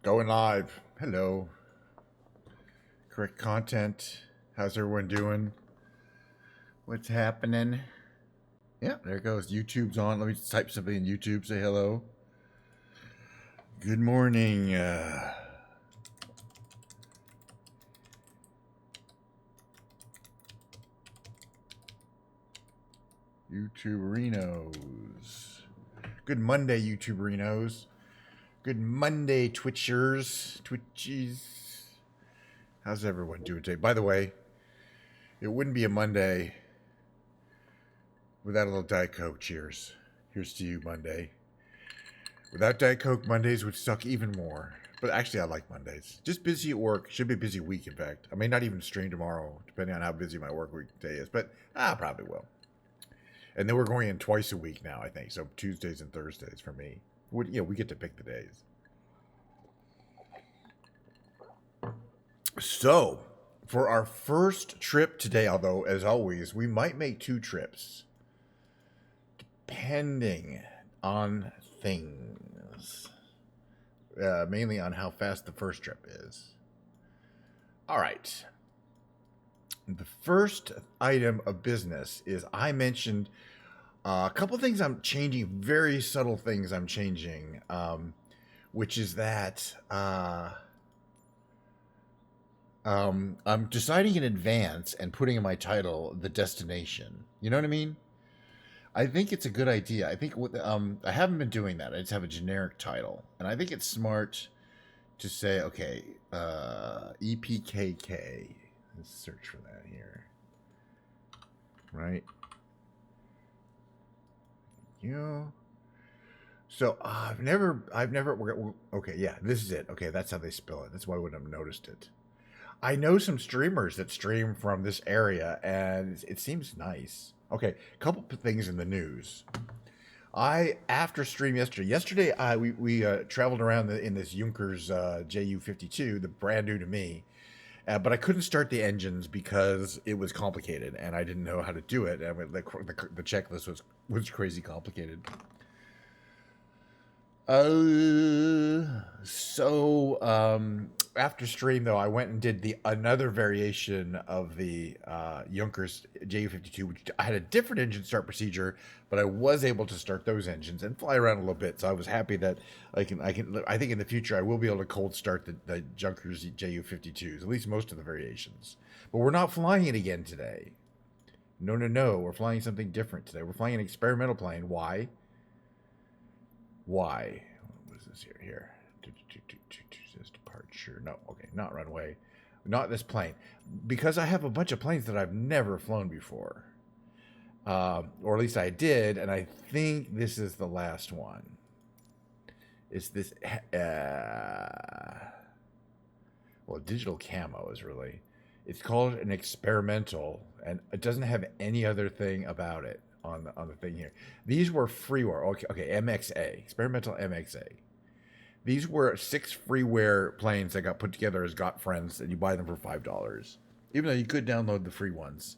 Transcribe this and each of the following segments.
Going live. Hello. Correct content. How's everyone doing? What's happening? Yeah, there it goes. YouTube's on. Let me type something in YouTube. Say hello. Good morning. YouTuberinos. Good Monday, YouTuberinos. Good Monday, Twitchers. Twitchies. How's everyone doing today? By the way, it wouldn't be a Monday without a little Diet Coke. Cheers. Here's to you, Monday. Without Diet Coke, Mondays would suck even more. But actually, I like Mondays. Just busy at work. Should be a busy week, in fact. I may not even stream tomorrow, depending on how busy my work week day is. But I probably will. And then we're going in twice a week now, I think. So Tuesdays and Thursdays for me. We get to pick the days. So, for our first trip today, although, as always, we might make two trips. Depending on things. Mainly on how fast the first trip is. All right. The first item of business is I mentioned a couple things I'm changing, very subtle things I'm changing, which is that I'm deciding in advance and putting in my title the destination. You know what I mean? I think it's a good idea. I think I haven't been doing that. I just have a generic title, and I think it's smart to say, okay, EPKK. Let's search for that here. Right. So I've never. Okay, yeah, this is it. Okay, that's how they spell it. That's why I wouldn't have noticed it. I know some streamers that stream from this area, and it seems nice. Okay, couple things in the news. After stream yesterday we traveled around in this Junkers JU-52, the brand new to me, but I couldn't start the engines because it was complicated and I didn't know how to do it. And the checklist was crazy complicated. After stream though, I went and did another variation of the Junkers JU-52, which I had a different engine start procedure, but I was able to start those engines and fly around a little bit. So I was happy that I think in the future I will be able to cold start the Junkers JU-52s, at least most of the variations. But we're not flying it again today. No, we're flying something different today. We're flying an experimental plane. Why? What is this here? Says departure. No, okay, not runway. Not this plane. Because I have a bunch of planes that I've never flown before. Or at least I did, and I think this is the last one. It's this... well, digital camo is really... It's called an experimental, and it doesn't have any other thing about it on the thing here. These were freeware. Okay, MXA, experimental MXA. These were 6 freeware planes that got put together as Got Friends, and you buy them for $5. Even though you could download the free ones.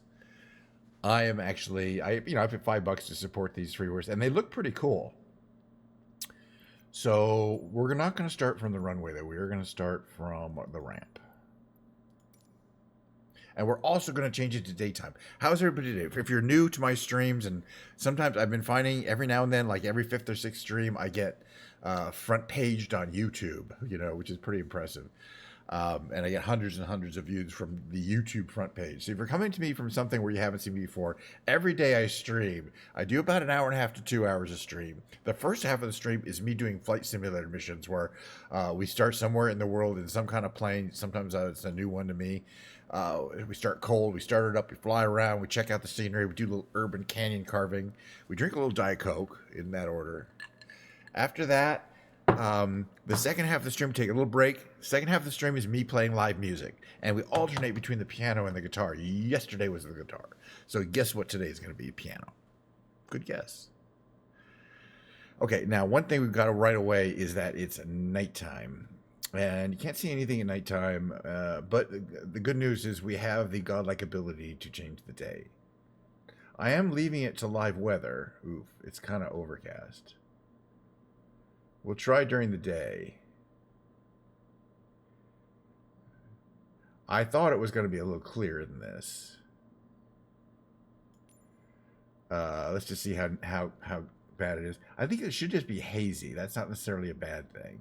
I paid $5 to support these freewares, and they look pretty cool. So we're not going to start from the runway though. We are going to start from the ramp. And we're also going to change it to daytime. How's everybody today? If you're new to my streams, and sometimes I've been finding every now and then, like every 5th or 6th stream, I get front paged on YouTube, which is pretty impressive. And I get hundreds and hundreds of views from the YouTube front page. So if you're coming to me from something where you haven't seen me before, every day I stream. I do about an hour and a half to 2 hours of stream. The first half of the stream is me doing flight simulator missions where we start somewhere in the world in some kind of plane. Sometimes it's a new one to me. We start cold, we start it up, we fly around, we check out the scenery, we do a little urban canyon carving, we drink a little Diet Coke, in that order. After that, the second half of the stream, take a little break. Second half of the stream is me playing live music, and we alternate between the piano and the guitar. Yesterday was the guitar, so guess what today is going to be? Piano. Good guess. Okay, now one thing we've got right away is that it's nighttime. And you can't see anything at nighttime, but the good news is we have the godlike ability to change the day. I am leaving it to live weather. Oof, it's kind of overcast. We'll try during the day. I thought it was going to be a little clearer than this. Let's just see how bad it is. I think it should just be hazy. That's not necessarily a bad thing.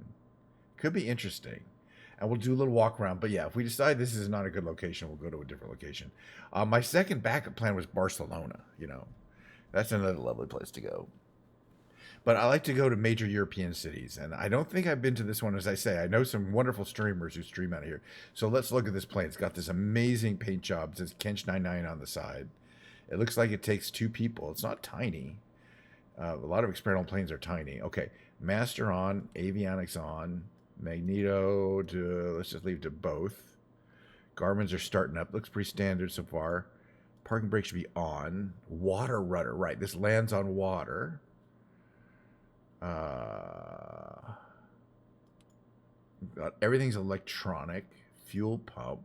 Could be interesting. And we'll do a little walk around. But yeah, if we decide this is not a good location, we'll go to a different location. My second backup plan was Barcelona. You know, that's another lovely place to go. But I like to go to major European cities, and I don't think I've been to this one. As I say, I know some wonderful streamers who stream out of here. So let's look at this plane. It's got this amazing paint job. It says Kench99 on the side. It looks like it takes 2 people. It's not tiny. A lot of experimental planes are tiny. Okay, master on, avionics on, magneto to, let's just leave to both. Garmin's are starting up. Looks pretty standard so far. Parking brake should be on. Water rudder, right. This lands on water. Everything's electronic. Fuel pump.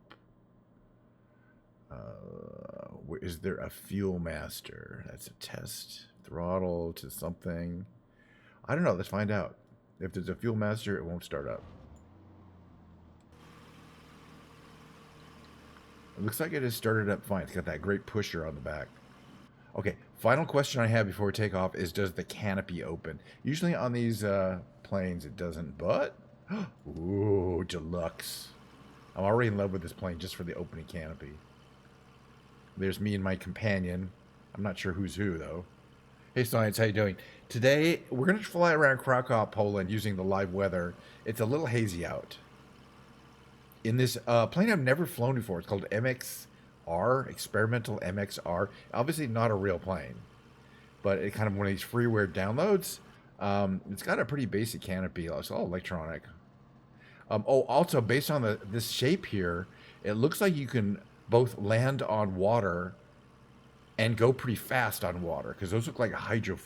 Is there a fuel master? That's a test. Throttle to something. I don't know. Let's find out. If there's a fuel master, it won't start up. It looks like it has started up fine. It's got that great pusher on the back. Okay, final question I have before we take off is, does the canopy open? Usually on these planes it doesn't, but... Ooh, deluxe. I'm already in love with this plane just for the opening canopy. There's me and my companion. I'm not sure who's who, though. Hey, Science, how you doing? Today, we're going to fly around Krakow, Poland, using the live weather. It's a little hazy out. In this plane I've never flown before. It's called MXR, Experimental MXR. Obviously not a real plane, but it kind of one of these freeware downloads. It's got a pretty basic canopy. It's all electronic. Also, based on this shape here, it looks like you can both land on water and go pretty fast on water, because those look like hydro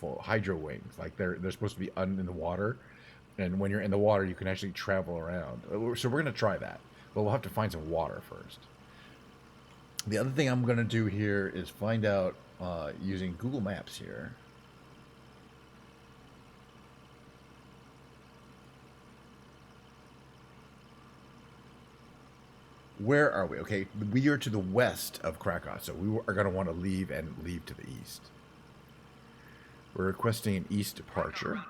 wings. Like they're supposed to be in the water, and when you're in the water, you can actually travel around. So we're going to try that, but we'll have to find some water first. The other thing I'm going to do here is find out using Google Maps here. Where are we? Okay, we are to the west of Krakow, so we are going to want to leave to the east. We're requesting an east departure.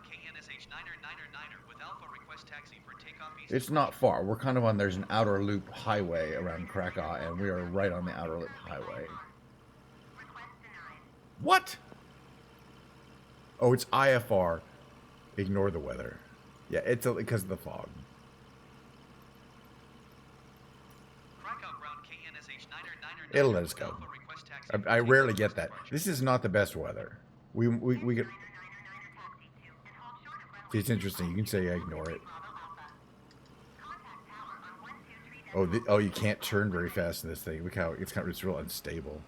It's not far. We're kind of on, there's an outer loop highway around Krakow, and we are right on the outer loop highway. What? Oh, it's IFR. Ignore the weather. Yeah, it's because of the fog. It'll let us go. I rarely get that. This is not the best weather. We get. See, it's interesting. You can say I ignore it. Oh, you can't turn very fast in this thing. Look how it's real unstable.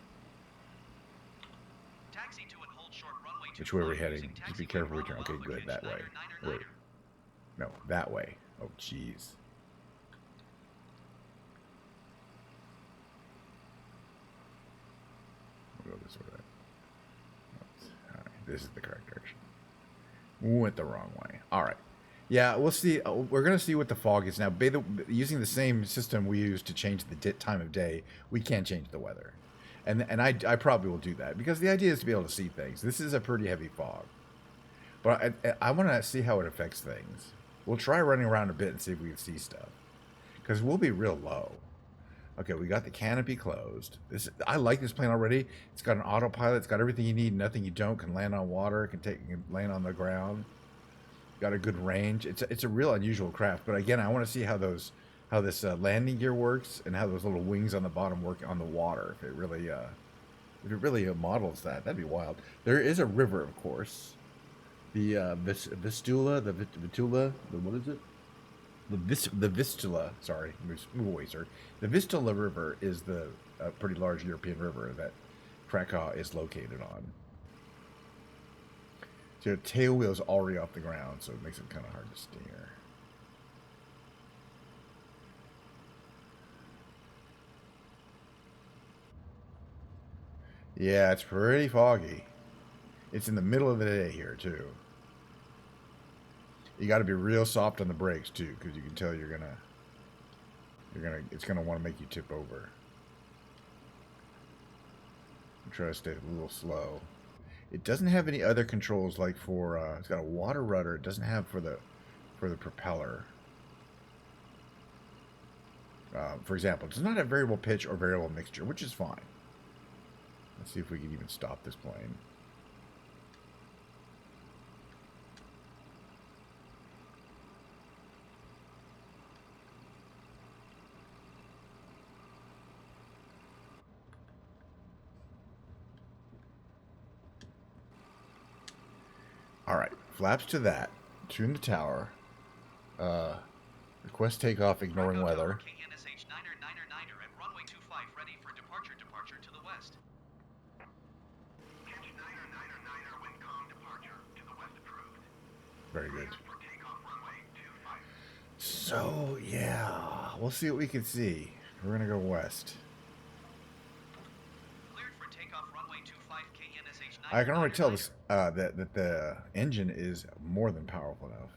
Which way are we heading? Just be careful. We turn. Okay, good. That way. Wait. No, that way. Oh, jeez. We'll go this way. All right, this is the correct direction. We went the wrong way. All right. Yeah, we'll see. We're going to see what the fog is now. Using the same system we use to change the time of day, we can change the weather. And I probably will do that, because the idea is to be able to see things. This is a pretty heavy fog. But I want to see how it affects things. We'll try running around a bit and see if we can see stuff, because we'll be real low. Okay, we got the canopy closed. I like this plane already. It's got an autopilot. It's got everything you need, nothing you don't. Can land on water. It can land on the ground. Got a good range. It's a real unusual craft. But again, I want to see how this landing gear works, and how those little wings on the bottom work on the water. If it really models that, that'd be wild. There is a river, of course. The Vistula, what is it? The Vistula. Sorry, move away, sir. The Vistula River is the pretty large European river that Krakow is located on. So your tail wheel's already off the ground, so it makes it kind of hard to steer. Yeah, it's pretty foggy. It's in the middle of the day here, too. You got to be real soft on the brakes, too, because you can tell you're It's gonna want to make you tip over. Try to stay a little slow. It doesn't have any other controls like for. It's got a water rudder. It doesn't have for the propeller. For example, it does not have variable pitch or variable mixture, which is fine. Let's see if we can even stop this plane. Alright, flaps to that. Tune the tower. Request takeoff, ignoring weather. Very good. So, yeah, we'll see what we can see. We're going to go west. I can already tell this, that the engine is more than powerful enough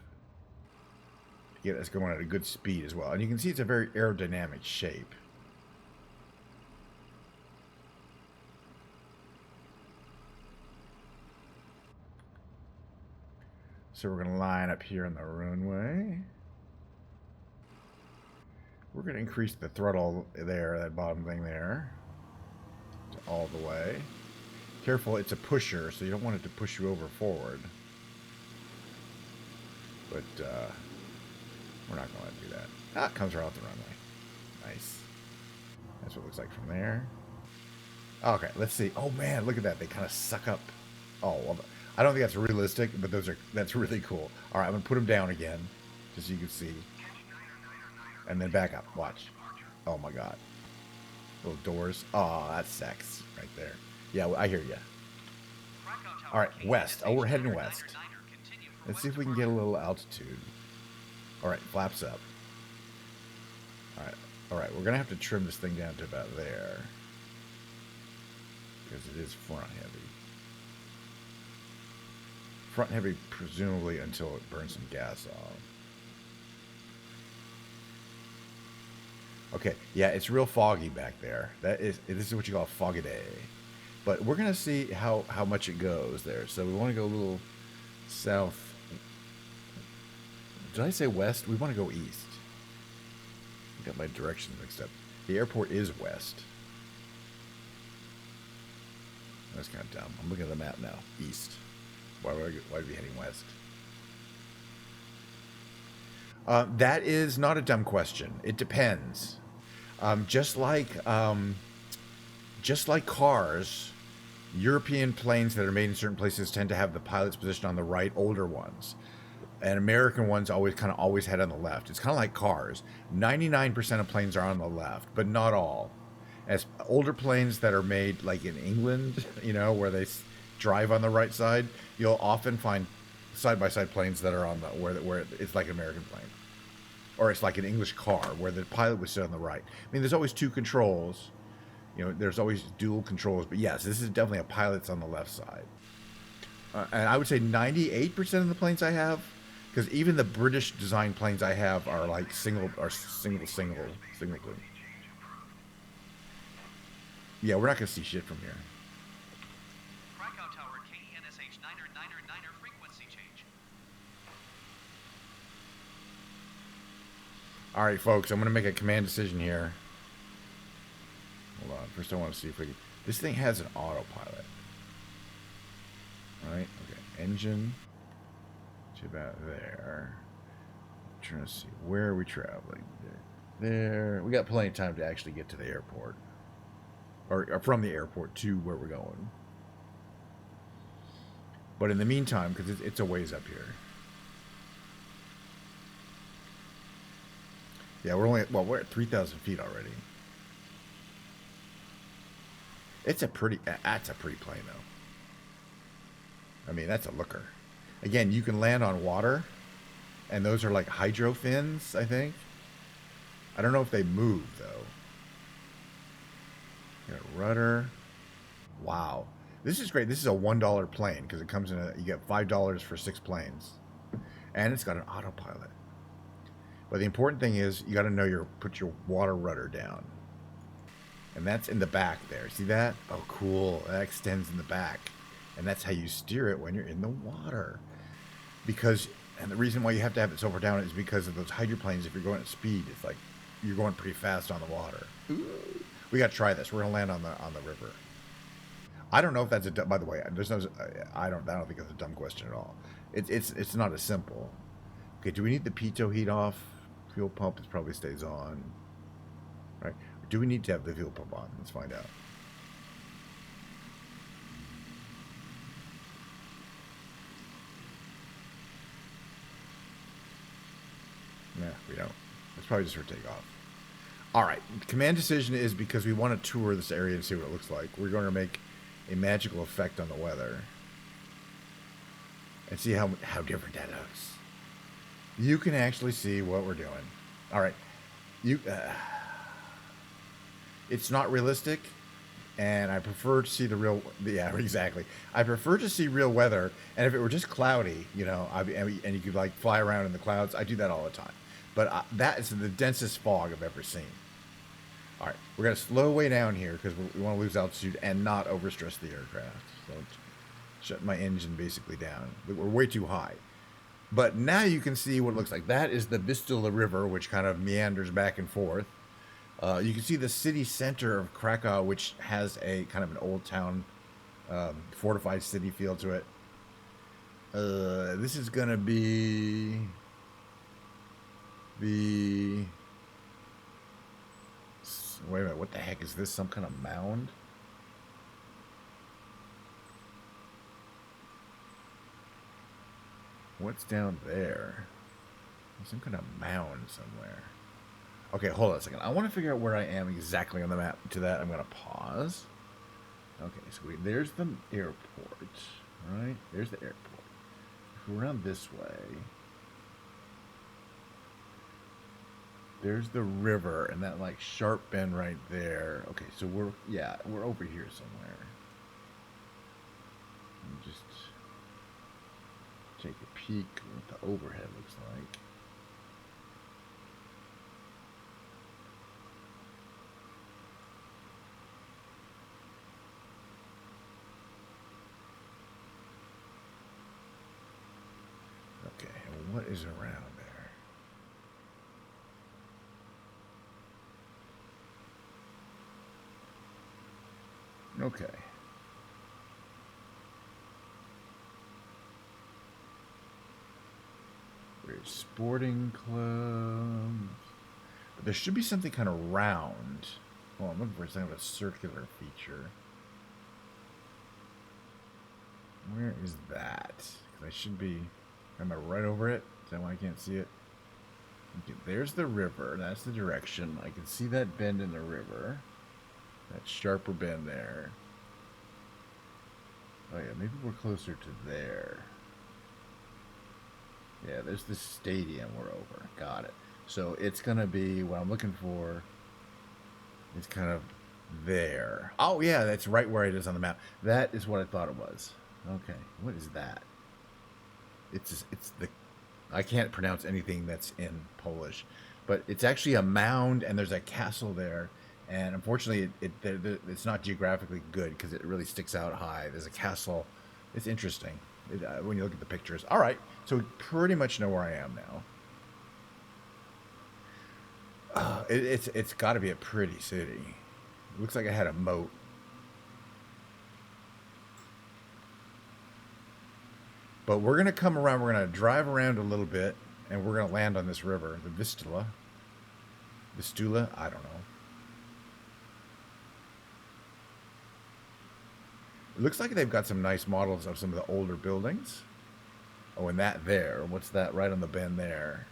to get us going at a good speed as well. And you can see it's a very aerodynamic shape. So we're going to line up here on the runway. We're going to increase the throttle there, that bottom thing there, to all the way. Careful, it's a pusher, so you don't want it to push you over forward. But we're not going to do that. Ah, it comes right off the runway. Nice. That's what it looks like from there. Okay, let's see. Oh man, look at that. They kind of suck up. Oh, well, I don't think that's realistic, but that's really cool. All right, I'm going to put them down again, just so you can see. And then back up. Watch. Oh my god. Little doors. Oh, that's sex right there. Yeah, I hear you. All right, west. Oh, we're heading west. Let's see if we can get a little altitude. All right, flaps up. All right. We're gonna have to trim this thing down to about there because it is front heavy. Front heavy, presumably until it burns some gas off. Okay, yeah, it's real foggy back there. This is what you call a foggy day. But we're gonna see how much it goes there. So we want to go a little south. Did I say west? We want to go east. I got my directions mixed up. The airport is west. That's kind of dumb. I'm looking at the map now. East. Why would I be heading west? That is not a dumb question. It depends. Just like cars, European planes that are made in certain places tend to have the pilot's position on the right, older ones. And American ones always head on the left. It's kind of like cars. 99% of planes are on the left, but not all. As older planes that are made like in England, where they drive on the right side, you'll often find side-by-side planes that are on the where it's like an American plane. Or it's like an English car where the pilot would sit on the right. I mean, there's always two controls. There's always dual controls. But yes, this is definitely a pilot's on the left side. And I would say 98% of the planes I have, because even the British design planes I have are like single. Yeah, we're not going to see shit from here. Krakow Tower, KENSH 9er frequency change. All right, folks, I'm going to make a command decision here. Hold on. First, I want to see if we can... This thing has an autopilot. All right. Okay. Engine to about there. I'm trying to see. Where are we traveling? There. We got plenty of time to actually get to the airport. Or from the airport to where we're going. But in the meantime, because it's a ways up here. Yeah, we're at 3,000 feet already. That's a pretty plane, though. I mean, that's a looker. Again, you can land on water, and those are like hydro fins, I think. I don't know if they move, though. Got a rudder. Wow. This is great. This is a $1 plane, because it comes in you get $5 for 6 planes. And it's got an autopilot. But the important thing is you got to know put your water rudder down. And that's in the back there. See that? Oh, cool. That extends in the back. And that's how you steer it when you're in the water. And the reason why you have to have it so far down is because of those hydroplanes. If you're going at speed, it's like you're going pretty fast on the water. Ooh. We got to try this. We're going to land on the river. I don't know if that's by the way, I don't think that's a dumb question at all. It's not as simple. Okay, do we need the pitot heat off? Fuel pump probably stays on. Right? Do we need to have the fuel pump on? Let's find out. Nah, we don't. It's probably just for takeoff. All right. Command decision is because we want to tour this area and see what it looks like. We're going to make a magical effect on the weather and see how different that looks. You can actually see what we're doing. All right. It's not realistic, and I prefer to see the real. Yeah, exactly. I prefer to see real weather, and if it were just cloudy, and you could like fly around in the clouds, I do that all the time. But that is the densest fog I've ever seen. All right, we're gonna slow way down here because we want to lose altitude and not overstress the aircraft. So shut my engine basically down. We're way too high. But now you can see what it looks like. That is the Vistula River, which kind of meanders back and forth. You can see the city center of Krakow, which has a kind of an old town, fortified city feel to it. This is gonna be the. Wait a minute, what the heck is this? Some kind of mound? What's down there? Some kind of mound somewhere. Okay, hold on a second. I want to figure out where I am exactly on the map. To that, I'm going to pause. Okay, so there's the airport, right? There's the airport. If we're around this way, there's the river and that like sharp bend right there. Okay, so we're over here somewhere. Let me just take a peek at what the overhead looks like. Okay, and what is around there? Okay. There's sporting clubs. But there should be something kind of round. Well, I'm looking for some of a circular feature. Where is that? 'Cause I should be... Am I right over it? Is that why I can't see it? Okay, there's the river. That's the direction. I can see that bend in the river. That sharper bend there. Oh yeah, maybe we're closer to there. Yeah, there's the stadium we're over. Got it. So it's going to be, what I'm looking for, it's kind of there. Oh yeah, that's right where it is on the map. That is what I thought it was. Okay, what is that? It's the, I can't pronounce anything that's in Polish, but it's actually a mound and there's a castle there. And unfortunately, it's not geographically good because it really sticks out high. There's a castle. It's interesting when you look at the pictures. All right, so we pretty much know where I am now. It's got to be a pretty city. It looks like I had a moat. But we're going to come around. We're going to drive around a little bit, and we're going to land on this river, the Vistula. Vistula? I don't know. It looks like they've got some nice models of some of the older buildings. Oh, and that there. What's that right on the bend there?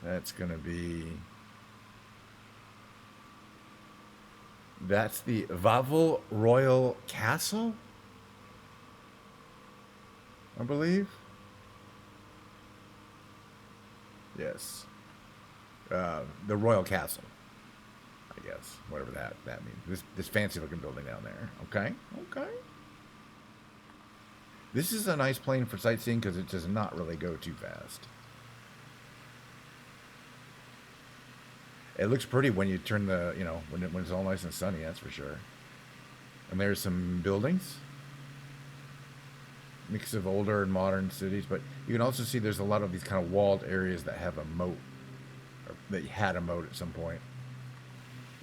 That's going to be... That's the Wawel Royal Castle? I believe. Yes. The Royal Castle. I guess. Whatever that means. This fancy looking building down there. Okay. Okay. This is a nice plane for sightseeing because it does not really go too fast. It looks pretty when you turn the, you know, when it's all nice and sunny, that's for sure. And there's some buildings. Mix of older and modern cities, but you can also see there's a lot of these kind of walled areas that have a moat, or that had a moat at some point.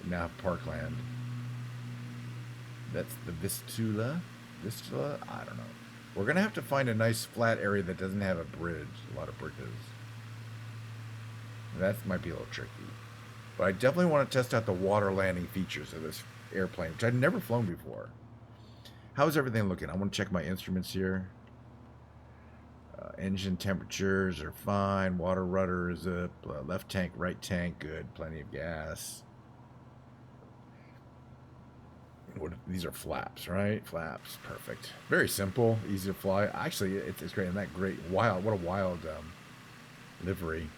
Now have parkland. That's the Vistula? Vistula? I don't know. We're going to have to find a nice flat area that doesn't have a bridge. A lot of bridges. That might be a little tricky. But I definitely want to test out the water landing features of this airplane, which I've never flown before. How's everything looking? I want to check my instruments here. Engine temperatures are fine. Water rudder is up. Left tank, right tank, good. Plenty of gas. These are flaps, right? Flaps, perfect. Very simple, easy to fly. Actually, it's great. And that great, wild, what a wild livery.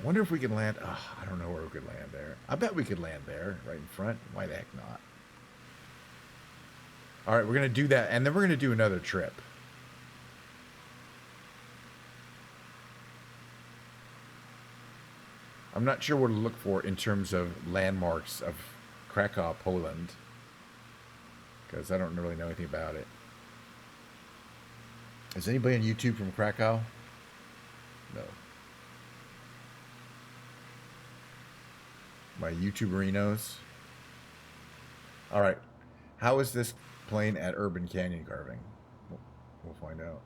Wonder if we can land. Oh, I don't know where we could land there. I bet we could land there, right in front. Why the heck not? All right, we're going to do that, and then we're going to do another trip. I'm not sure what to look for in terms of landmarks of Krakow, Poland, because I don't really know anything about it. Is anybody on YouTube from Krakow? No. My YouTuberinos. All right. How is this plane at Urban Canyon carving? We'll find out.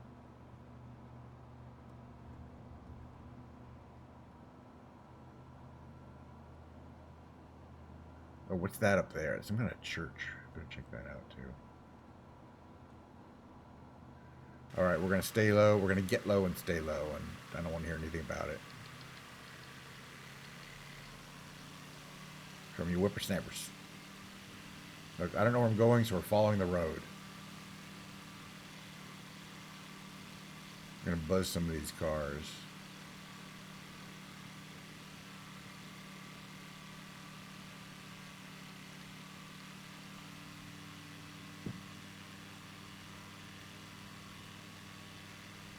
Oh, what's that up there? It's some kind of church. Better check that out too. All right, we're gonna stay low. We're gonna get low and stay low, and I don't want to hear anything about it from you whippersnappers. Look, I don't know where I'm going, so we're following the road. I'm gonna buzz some of these cars.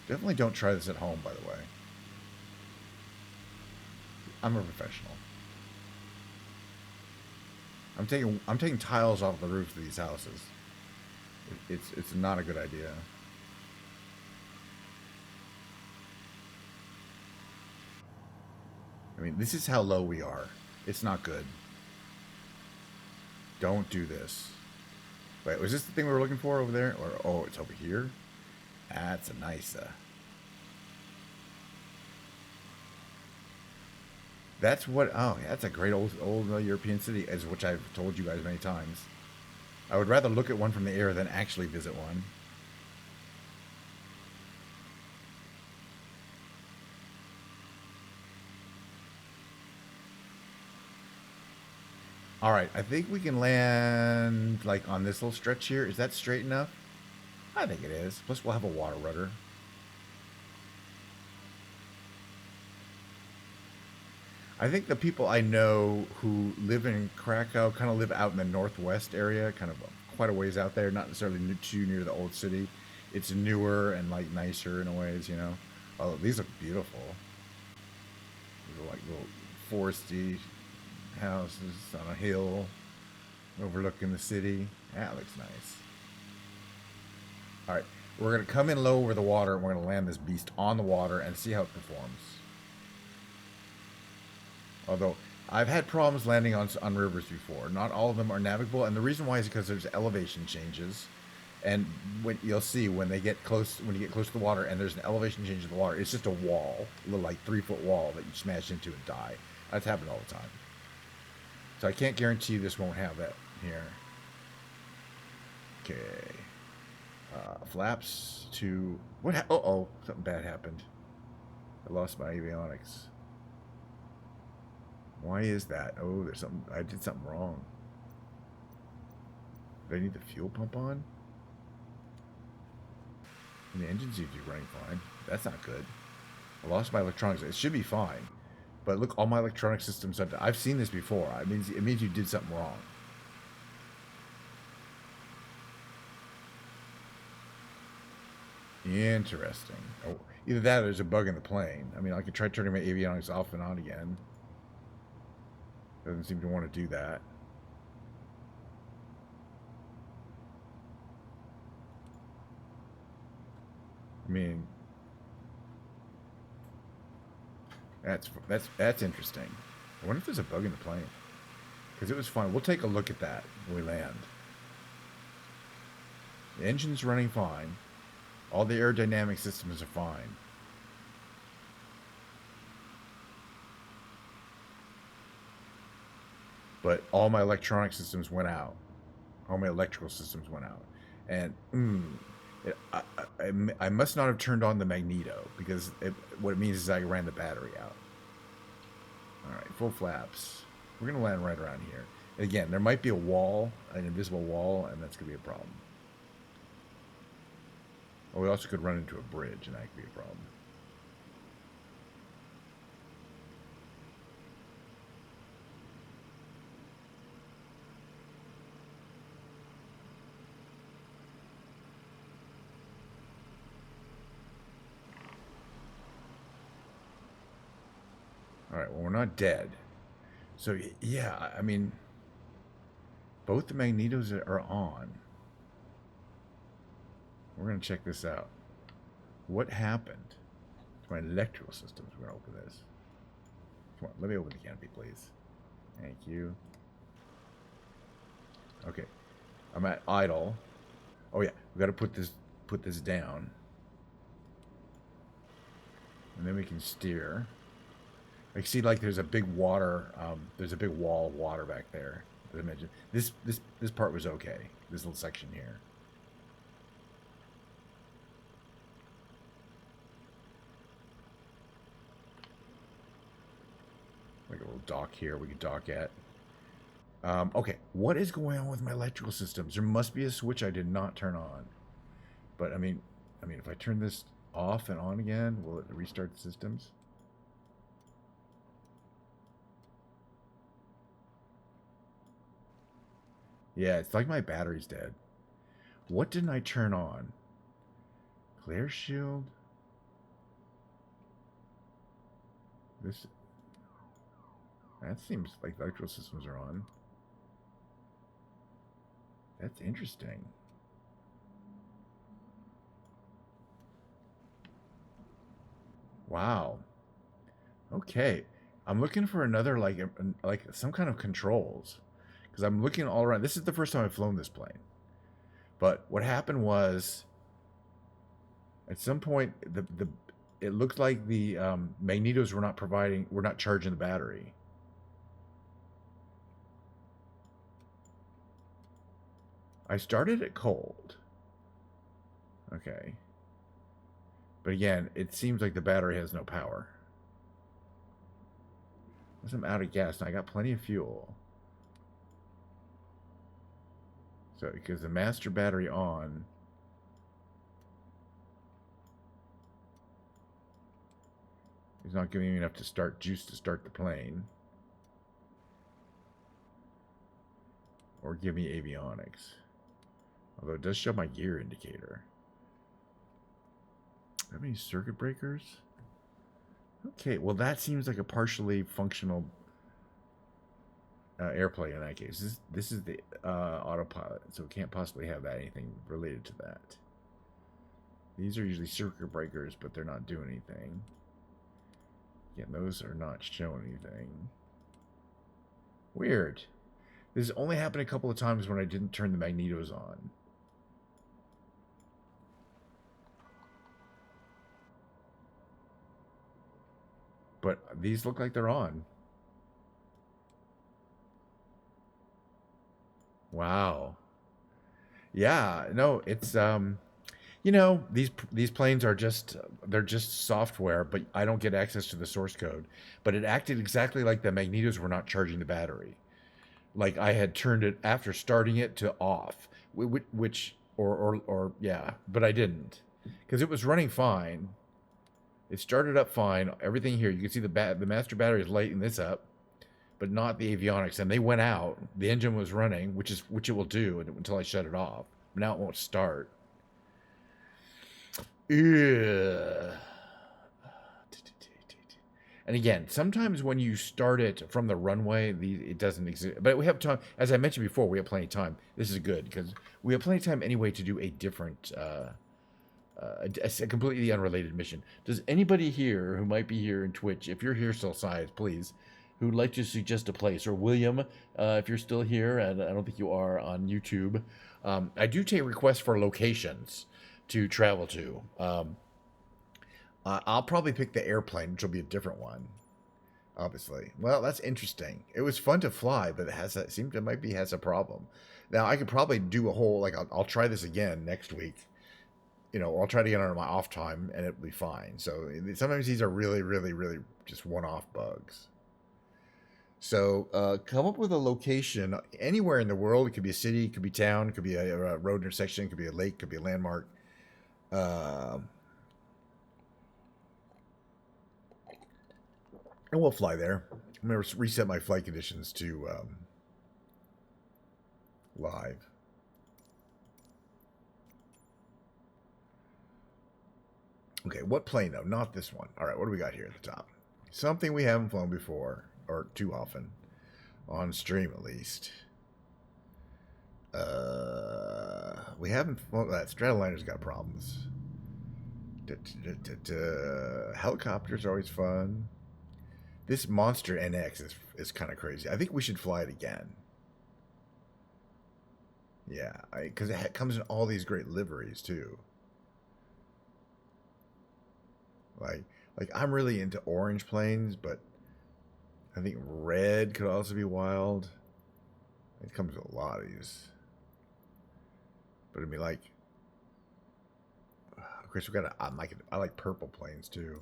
Definitely don't try this at home, by the way. I'm a professional. I'm taking tiles off the roofs of these houses. It's not a good idea. I mean, this is how low we are. It's not good. Don't do this. Wait, was this the thing we were looking for over there? Or, oh, it's over here? That's a nice, that's what, oh, yeah, that's a great old European city, as which I've told you guys many times. I would rather look at one from the air than actually visit one. All right, I think we can land like on this little stretch here. Is that straight enough? I think it is. Plus, we'll have a water rudder. I think the people I know who live in Krakow kind of live out in the northwest area, kind of quite a ways out there, not necessarily too near the old city. It's newer and like nicer in a ways, you know. Oh, these look beautiful. These are like little foresty houses on a hill overlooking the city. That looks nice. All right, we're going to come in low over the water, and we're going to land this beast on the water and see how it performs. Although, I've had problems landing on rivers before. Not all of them are navigable, and the reason why is because there's elevation changes. And when you'll see when you get close to the water and there's an elevation change in the water, it's just a wall, a little like 3-foot wall that you smash into and die. That's happened all the time. So I can't guarantee this won't have that here. Okay. Flaps to what? Uh-oh, something bad happened. I lost my avionics. Why is that? Oh, there's something. I did something wrong. Do I need the fuel pump on? And the engine seems to be running fine. That's not good. I lost my electronics. It should be fine. But look, all my electronic systems are... I've seen this before. It means you did something wrong. Interesting. Oh, either that or there's a bug in the plane. I mean, I could try turning my avionics off and on again. Doesn't seem to want to do that. I mean, that's interesting. I wonder if there's a bug in the plane. Because it was fine. We'll take a look at that when we land. The engine's running fine. All the aerodynamic systems are fine. But all my electronic systems went out. All my electrical systems went out. And I must not have turned on the magneto, because what it means is I ran the battery out. All right, full flaps. We're going to land right around here. Again, there might be a wall, an invisible wall, and that's going to be a problem. Or we also could run into a bridge, and that could be a problem. All right, well, we're not dead. So, yeah, I mean, both the magnetos are on. We're going to check this out. What happened to my electrical systems? We're going to open this. Come on, let me open the canopy, please. Thank you. Okay, I'm at idle. Oh yeah, we got to put this down, and then we can steer. I see like there's a big water. There's a big wall of water back there. As I mentioned, this part was okay. This little section here. Like a little dock here we can dock at. Okay, what is going on with my electrical systems? There must be a switch I did not turn on. But I mean, if I turn this off and on again, will it restart the systems? Yeah, it's like my battery's dead. What didn't I turn on? Glare shield? This... That seems like the electrical systems are on. That's interesting. Wow. Okay. I'm looking for another, like some kind of controls. Because I'm looking all around. This is the first time I've flown this plane. But what happened was, at some point, it looked like the magnetos were not charging the battery. I started it cold. Okay. But again, it seems like the battery has no power. Unless I'm out of gas, and I got plenty of fuel. So, because the master battery on... is not giving me enough juice to start the plane. Or give me avionics. Although it does show my gear indicator. Do I have any circuit breakers? Okay, well that seems like a partially functional airplane in that case. This is the autopilot, so it can't possibly have anything related to that. These are usually circuit breakers, but they're not doing anything. Again, those are not showing anything. Weird. This has only happened a couple of times when I didn't turn the magnetos on. But these look like they're on. Wow. Yeah, no, it's you know, these planes are they're just software, but I don't get access to the source code. But it acted exactly like the magnetos were not charging the battery. Like I had turned it after starting it to off, which or yeah, but I didn't, because it was running fine. It started up fine. Everything here, you can see the master battery is lighting this up, but not the avionics. And they went out. The engine was running, which it will do until I shut it off. Now it won't start. Yeah. And again, sometimes when you start it from the runway, it doesn't exist. But we have time, as I mentioned before, we have plenty of time. This is good because we have plenty of time anyway to do a different, a completely unrelated mission. Does anybody here who might be here in Twitch, if you're here still, size, please, who'd like to suggest a place, or William, if you're still here, and I don't think you are on YouTube, I do take requests for locations to travel to. I'll probably pick the airplane, which will be a different one, obviously. Well, that's interesting. It was fun to fly, but it seems it might be has a problem. Now, I could probably do a whole, like, I'll try this again next week. You know, I'll try to get on my off time, and it'll be fine. So sometimes these are really, really, really just one-off bugs. So come up with a location anywhere in the world. It could be a city, it could be town, it could be a road intersection, it could be a lake, it could be a landmark. And we'll fly there. I'm going to reset my flight conditions to live. Okay, what plane though? Not this one. All right, what do we got here at the top? Something we haven't flown before, or too often, on stream at least. We haven't flown. That Stratoliner's got problems. Helicopters are always fun. This Monster NX is kind of crazy. I think we should fly it again. Yeah, because it comes in all these great liveries too. Like I'm really into orange planes, but I think red could also be wild. It comes with a lot of these. But I mean, like, of course, we got. I like purple planes too.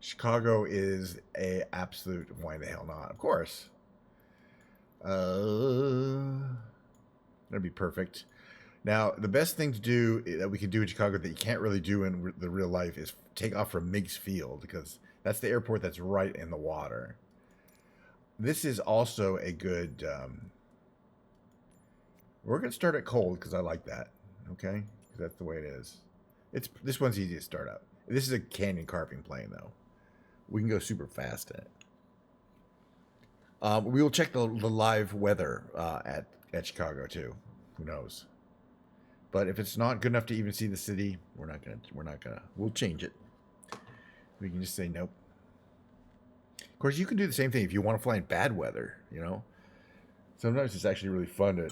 Chicago is a absolute why the hell not? Of course. That'd be perfect. Now, the best thing to do that we can do in Chicago that you can't really do in the real life is take off from Meigs Field, because that's the airport that's right in the water. This is also a good. We're gonna start it cold because I like that. Okay, that's the way it is. This one's easy to start up. This is a canyon carping plane though. We can go super fast in it. We will check the live weather at Chicago too. Who knows? But if it's not good enough to even see the city, we're not gonna. We'll change it. We can just say nope. Of course, you can do the same thing if you want to fly in bad weather. You know, sometimes it's actually really fun to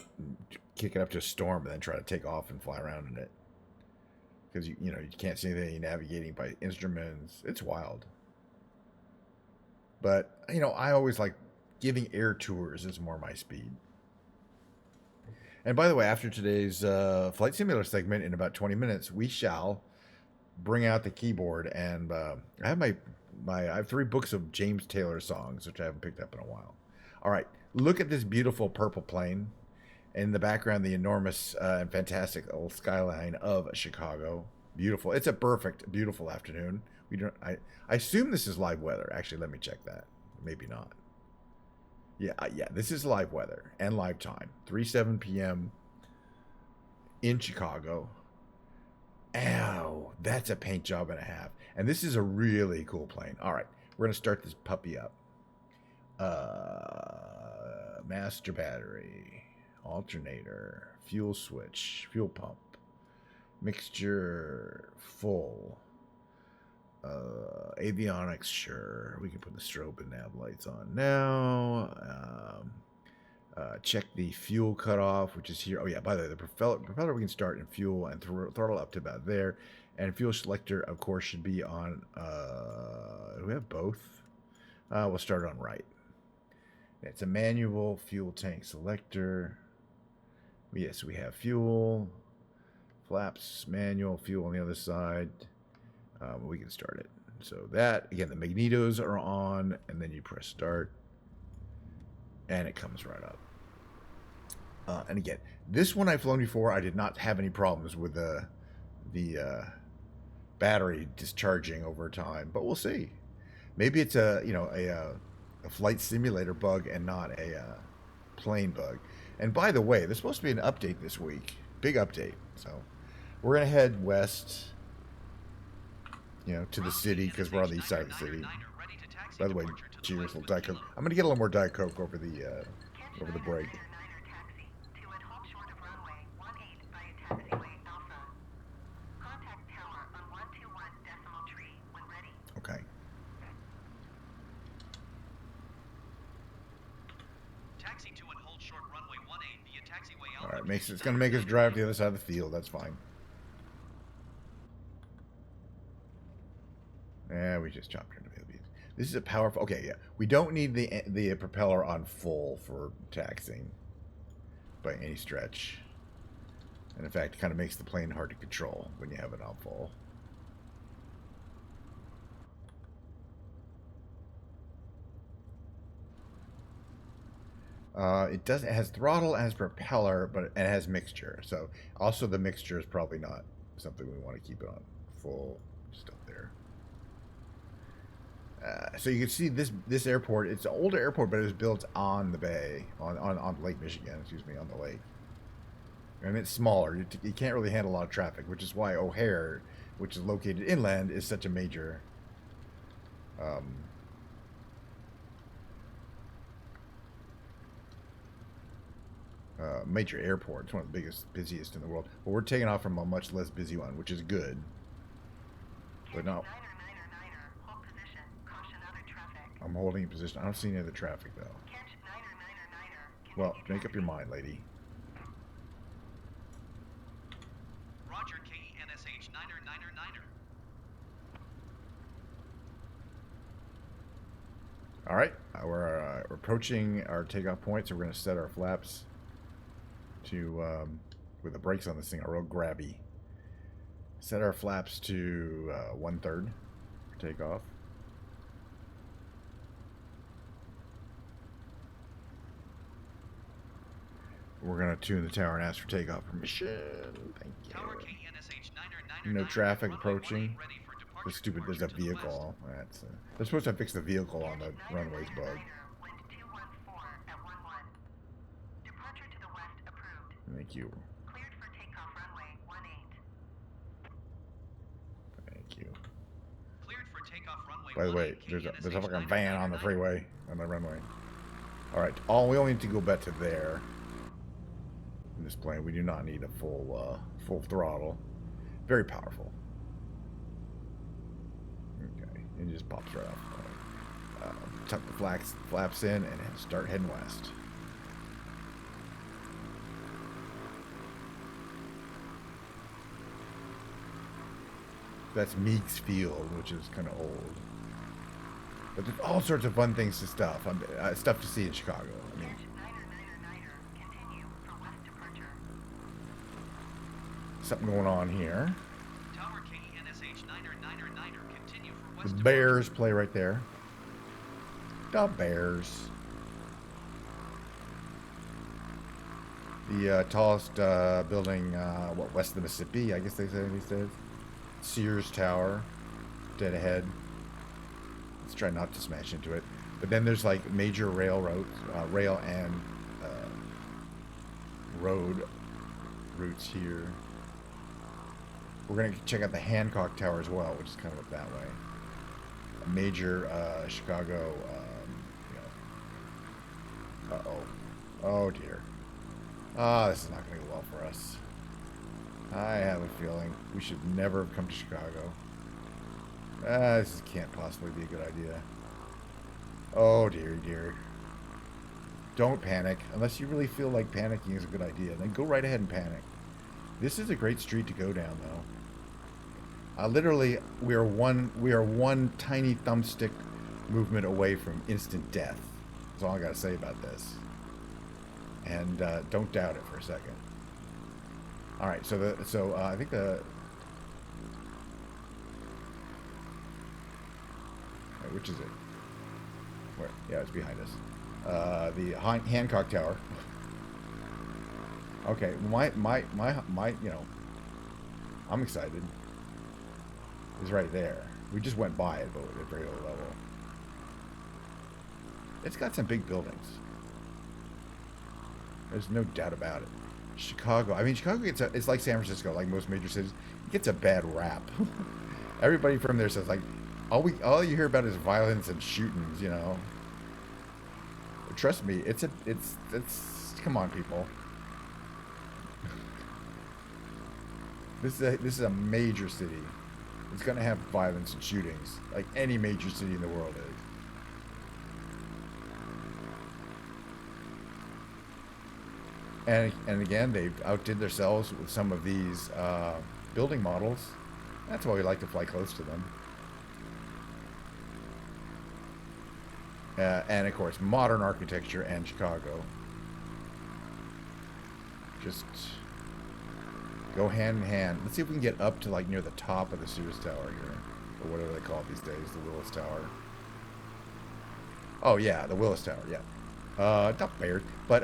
kick it up to a storm and then try to take off and fly around in it. Because you can't see anything, you're navigating by instruments. It's wild. But I always like giving air tours is more my speed. And by the way, after today's flight simulator segment in about 20 minutes, we shall bring out the keyboard, and I have I have 3 books of James Taylor songs, which I haven't picked up in a while. All right, look at this beautiful purple plane. In the background, the enormous and fantastic old skyline of Chicago. Beautiful. It's a perfect, beautiful afternoon. I assume this is live weather. Actually, let me check that. Maybe not. Yeah, this is live weather and live time. 3:07 p.m. in Chicago. Ow, that's a paint job and a half. And this is a really cool plane. All right, we're going to start this puppy up. Master battery, alternator, fuel switch, fuel pump, mixture full. Avionics, sure. We can put the strobe and nav lights on now. Check the fuel cutoff, which is here. Oh yeah, by the way, the propeller we can start in fuel and throttle up to about there. And fuel selector, of course, should be on. Do we have both? We'll start it on right. It's a manual fuel tank selector. Yes, we have fuel, flaps, manual, fuel on the other side. We can start it. So that, again, the magnetos are on, and then you press start, and it comes right up. And again, this one I've flown before. I did not have any problems with the battery discharging over time, but we'll see. Maybe it's a flight simulator bug and not a plane bug. And by the way, there's supposed to be an update this week, big update. So we're gonna head west. you know, to the city because we're on the east side of the city. Ready to taxi. By the way, Departure to the cheers, west little of Diet Coke. I'm gonna get a little more Diet Coke over the break. Taxi to and halt short of runway 18 via taxiway Alpha. Contact tower on 121 decimal tree when ready. Okay. Taxi to and hold short runway 18 via taxiway All Alpha. right, it's gonna make us drive to the other side of the field. That's fine. Yeah, we just chopped into the. This is a powerful. Okay, yeah, we don't need the propeller on full for taxiing by any stretch. And in fact, it kind of makes the plane hard to control when you have it on full. It does. It has throttle, it has propeller, but it has mixture. So also the mixture is probably not something we want to keep it on full. Just up there. So you can see this airport. It's an older airport, but it was built on the bay, on Lake Michigan. Excuse me, on the lake. And it's smaller. You can't really handle a lot of traffic, which is why O'Hare, which is located inland, is such a major. Major airport. It's one of the biggest, busiest in the world. But we're taking off from a much less busy one, which is good. But no. Hold position. Caution other traffic. I'm holding a position. I don't see any other traffic though. Catch 999er. Well, make up your mind, lady. Roger, KENSH 999er. All right, we're approaching our takeoff point, so we're going to set our flaps to with the brakes on this thing are real grabby. Set our flaps to 1/3 for takeoff. We're going to tune the tower and ask for takeoff permission. Thank you. Tower KNSH 999er. No traffic approaching. Ready for departure. This stupid, there's a Departure to the west. vehicle. That's they're supposed to fix the vehicle on the runways bug. Wind 214 at 11. Departure to the west approved. Thank you. Cleared for takeoff runway 18. Thank you. Cleared for takeoff runway By the way, 18, there's a fucking KNSH van on the 999er. freeway, on the runway. All right, we only need to go back to there. In this plane, we do not need a full throttle. Very powerful. Okay, and it just pops right off. Tuck the flaps in and start heading west. That's Meeks Field, which is kind of old. But there's all sorts of fun things to stuff to see in Chicago. I mean, Catch 999er. Continue for west departure. something going on here. Tower KENSH 999er. Continue for The west departure. Bears play right there. The Bears. The tallest building, west of the Mississippi, I guess they say these days. Sears Tower, dead ahead. Let's try not to smash into it. But then there's like major railroads, rail and road routes here. We're gonna check out the Hancock Tower as well, which is kind of up that way. A major Chicago. Oh dear. This is not gonna go well for us. I have a feeling we should never have come to Chicago. This can't possibly be a good idea. Oh dear. Don't panic. Unless you really feel like panicking is a good idea. Then go right ahead and panic. This is a great street to go down, though. Literally, we are one tiny thumbstick movement away from instant death. That's all I gotta say about this. And don't doubt it for a second. All right, so I think the wait, which is it? Where? Yeah, it's behind us. The Hancock Tower. Okay, my I'm excited. Is right there. We just went by it, but at very low level. It's got some big buildings. There's no doubt about it. Chicago. I mean, Chicago it's like San Francisco, like most major cities. It gets a bad rap. Everybody from there says like, all you hear about is violence and shootings. You know. But trust me, it's. Come on, people. This is a major city. It's gonna have violence and shootings, like any major city in the world is. And again, they've outdid themselves with some of these building models. That's why we like to fly close to them. And of course, modern architecture and Chicago. Just go hand in hand. Let's see if we can get up to like near the top of the Sears Tower here, or whatever they call it these days, the Willis Tower. Oh yeah, the Willis Tower. Yeah, not Baird, but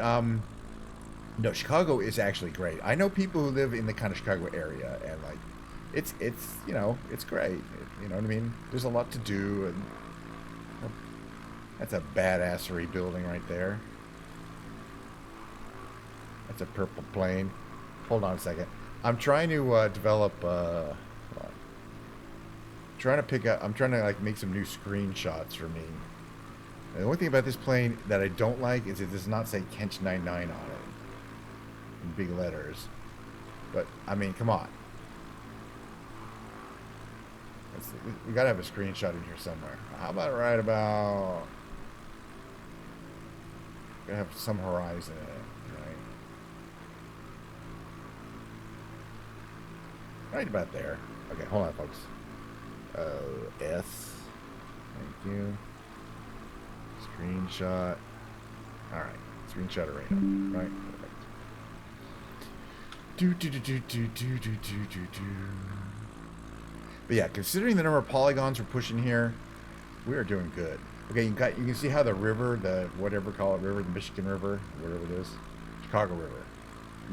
no, Chicago is actually great. I know people who live in the kind of Chicago area, and like, it's you know, it's great. You know what I mean? There's a lot to do, and that's a badassery building right there. That's a purple plane. Hold on a second. I'm trying to develop. Hold on. Trying to pick up. I'm trying to like make some new screenshots for me. And the only thing about this plane that I don't like is it does not say Kench 99 on it in big letters. But I mean, come on. We gotta have a screenshot in here somewhere. How about right about? Gotta have some horizon in it, right? Right about there. Okay, hold on, folks. S. Thank you. Screenshot. Alright. Screenshot arena. Right? Perfect. But yeah, considering the number of polygons we're pushing here, we are doing good. Okay, you can see how the river, the whatever call it river, the Michigan River, whatever it is, Chicago River,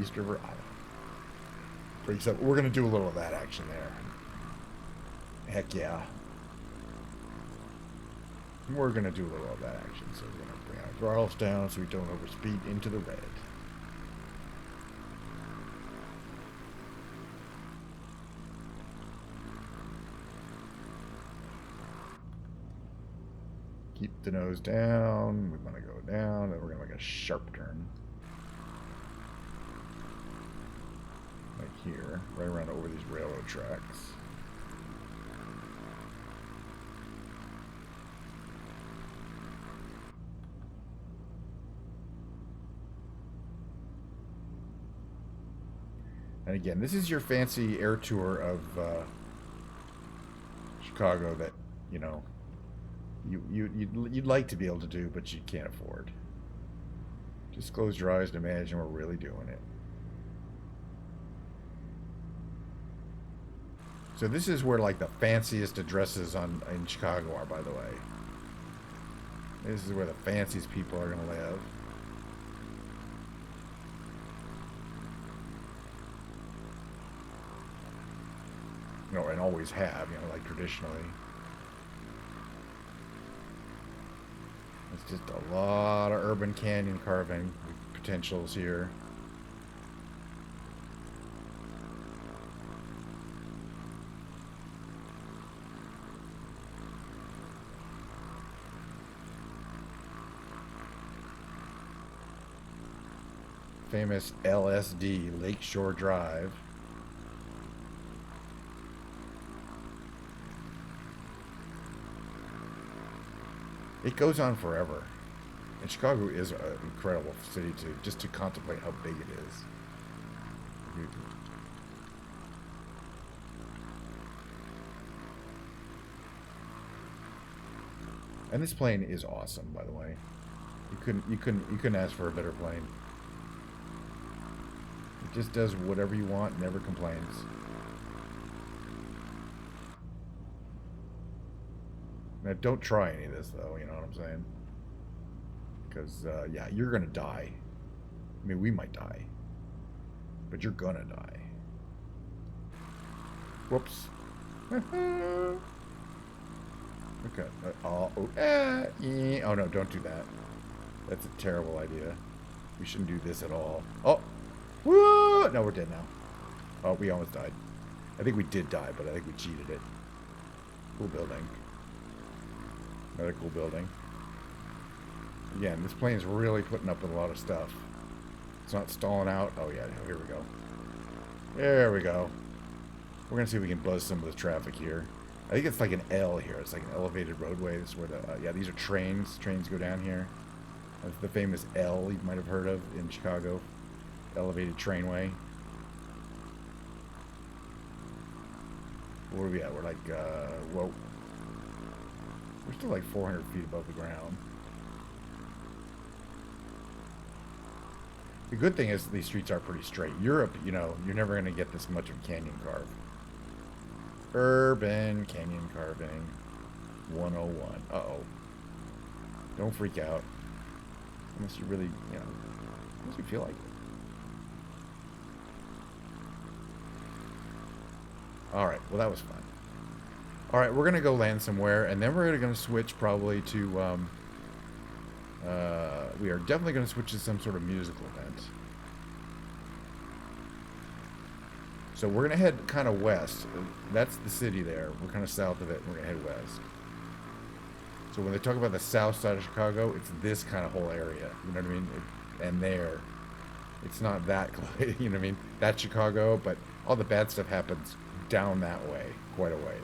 East River, I don't know. Breaks up. We're gonna do a little of that action there. Heck yeah. We're gonna do a little of that action, so we're gonna bring our throttles down so we don't overspeed into the red. Keep the nose down. We want to go down, and we're going to make a sharp turn. Like here, right around over these railroad tracks. And again, this is your fancy air tour of Chicago that, you know, you'd like to be able to do, but you can't afford. Just close your eyes and imagine we're really doing it. So this is where like the fanciest addresses in Chicago are, by the way. This is where the fanciest people are going to live. You know, and always have, you know, like traditionally. It's just a lot of urban canyon carving potentials here. Famous LSD, Lakeshore Drive. It goes on forever. And Chicago is an incredible city to contemplate how big it is. And this plane is awesome, by the way. You couldn't ask for a better plane. It just does whatever you want, never complains. Now, don't try any of this, though, you know what I'm saying? Because, yeah, you're going to die. I mean, we might die. But you're going to die. Whoops. Okay. Oh, no, don't do that. That's a terrible idea. We shouldn't do this at all. Oh! Woo! No, we're dead now. Oh, we almost died. I think we did die, but I think we cheated it. Cool building. Another cool building. Again, this plane's really putting up with a lot of stuff. It's not stalling out. Oh yeah, here we go. There we go. We're gonna see if we can buzz some of the traffic here. I think it's like an L here. It's like an elevated roadway. This is where the yeah, these are trains. Trains go down here. That's the famous L you might have heard of in Chicago. Elevated trainway. Where are we at? We're like, whoa. We're still like 400 feet above the ground. The good thing is these streets are pretty straight. Europe, you know, you're never going to get this much of canyon carve. Urban canyon carving 101. Uh-oh. Don't freak out. Unless you really, you know, unless you feel like it. Alright, well that was fun. Alright, we're going to go land somewhere, and then we're going to switch probably to, we are definitely going to switch to some sort of musical event. So we're going to head kind of west. That's the city there. We're kind of south of it, and we're going to head west. So when they talk about the south side of Chicago, it's this kind of whole area. You know what I mean? And there. It's not that close. You know what I mean? That's Chicago, but all the bad stuff happens down that way. Quite a way.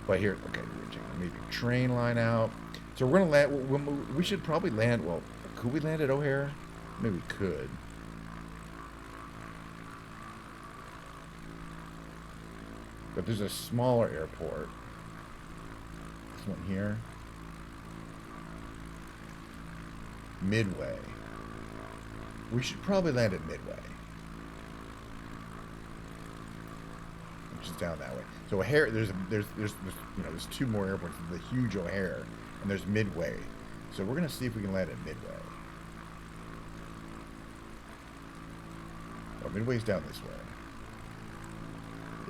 But here, okay, we're checking maybe train line out. So we're going to land, we should probably land, well, could we land at O'Hare? Maybe we could. But there's a smaller airport. This one here. Midway. We should probably land at Midway. Which is down that way. So O'Hare, there's you know, there's two more airports. There's the huge O'Hare, and there's Midway. So we're gonna see if we can land at Midway. Oh, Midway's down this way.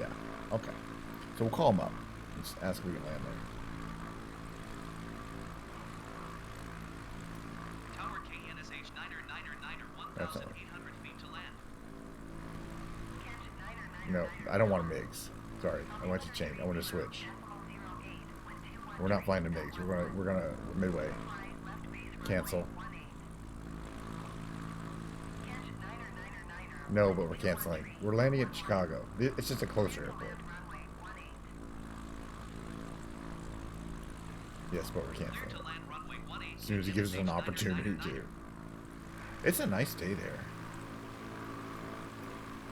Yeah. Okay. So we'll call them up. Let's ask if we can land there. Tower KNSH 1,800 feet to land. No, I don't want a MiGs. Sorry, I want to change. I want to switch. We're not flying to MiGs. We're gonna Midway. Cancel. No, but we're canceling. We're landing at Chicago. It's just a closer airport. Yes, but we're canceling. As soon as he gives us an opportunity to. It's a nice day there.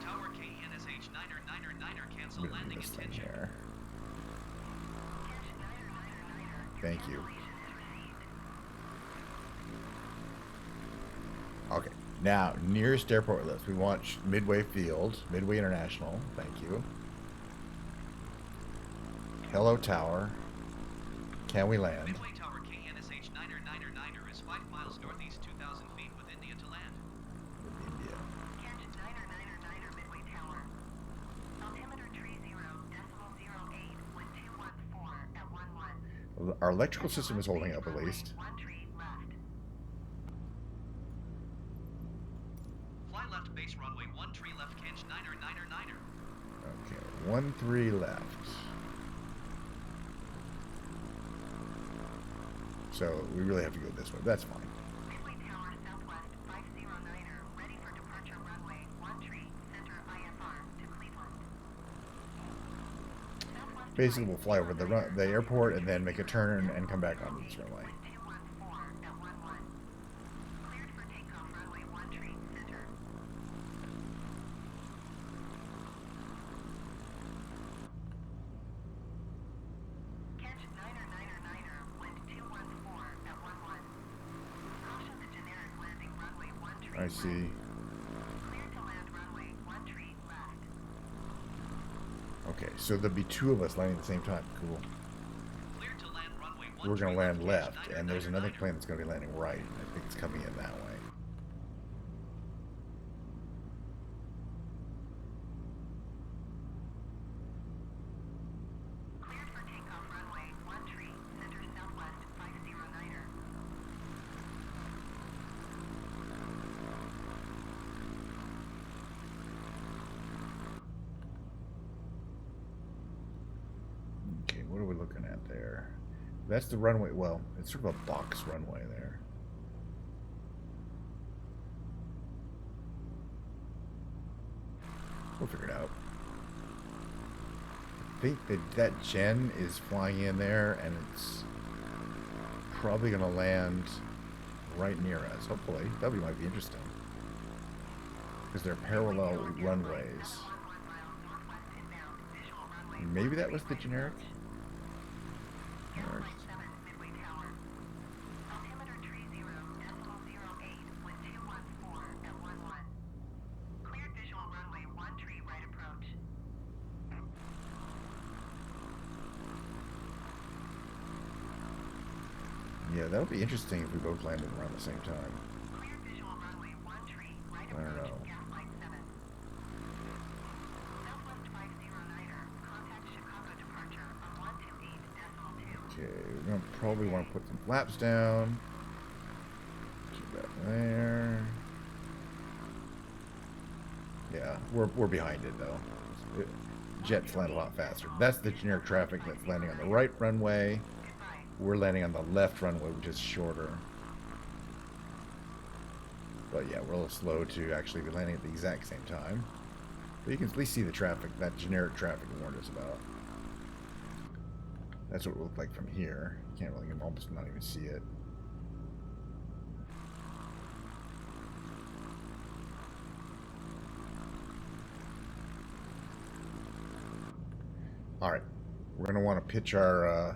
Tower KNSH 9er cancel We're gonna do landing this thing intention. here. Thank you. Okay, now nearest airport list. We want Midway Field, Midway International. Thank you. Hello Tower. Can we land? Midway Tower KNSH 9er is 5 miles northeast 2,000 feet with India to land. India. Catch 9er Midway Tower. Altimeter 30.08 with 214 at 11. Our electrical system is holding up at least. 1 tree left. Fly left base runway 1 tree left catch 9er. Okay, 1-3 left. So we really have to go this way. That's fine. Midway Tower Southwest 509er ready for departure runway 1 tree center IFR to Cleveland. Southwest Basically, we'll fly over the airport and then make a turn and come back onto this runway. 214 at 11. Cleared for takeoff runway 1 tree center. Catch 9er wind 214 at 11. Caution the generic landing runway 1 tree I see. Cleared to land runway 1 tree left. Okay, so there'll be two of us landing at the same time. Cool. Cleared to land runway 1 We're going to tree land left left, catch and there's 9er. another plane that's going to be landing right. I think it's coming in that way. Cleared for takeoff runway 1 tree center southwest 509er. That's the runway. Well, it's sort of a box runway there. We'll figure it out. I think that Jen is flying in there, and it's probably going to land right near us. Hopefully. That might be interesting. Because they're parallel runways. Maybe that was the generic? Or... Yeah, that'll be interesting if we both landed around the same time. I don't know. Okay, we're going to probably want to put some flaps down. Keep that there. Yeah, we're behind it though. Jets land a lot faster. That's the generic traffic that's landing on the right runway. We're landing on the left runway, which is shorter. But yeah, we're a little slow to actually be landing at the exact same time. But you can at least see the traffic, that generic traffic we warned us about. That's what it looked like from here. You can't really almost not even see it. Alright, we're going to want to pitch our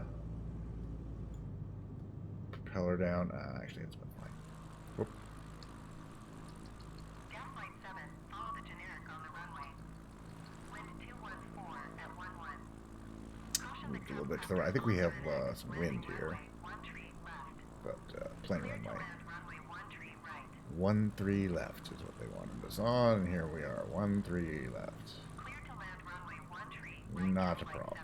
propeller down. Actually, it's been fine. Whoop. Flight 7, follow the generic on the runway. Wind 214 at 11. Caution the A little bit to the right. I think we have some wind here. But plane runway. 1-3 left is what they wanted us on. And here we are. 1-3 left. Clear to land runway 13 right. Not a problem.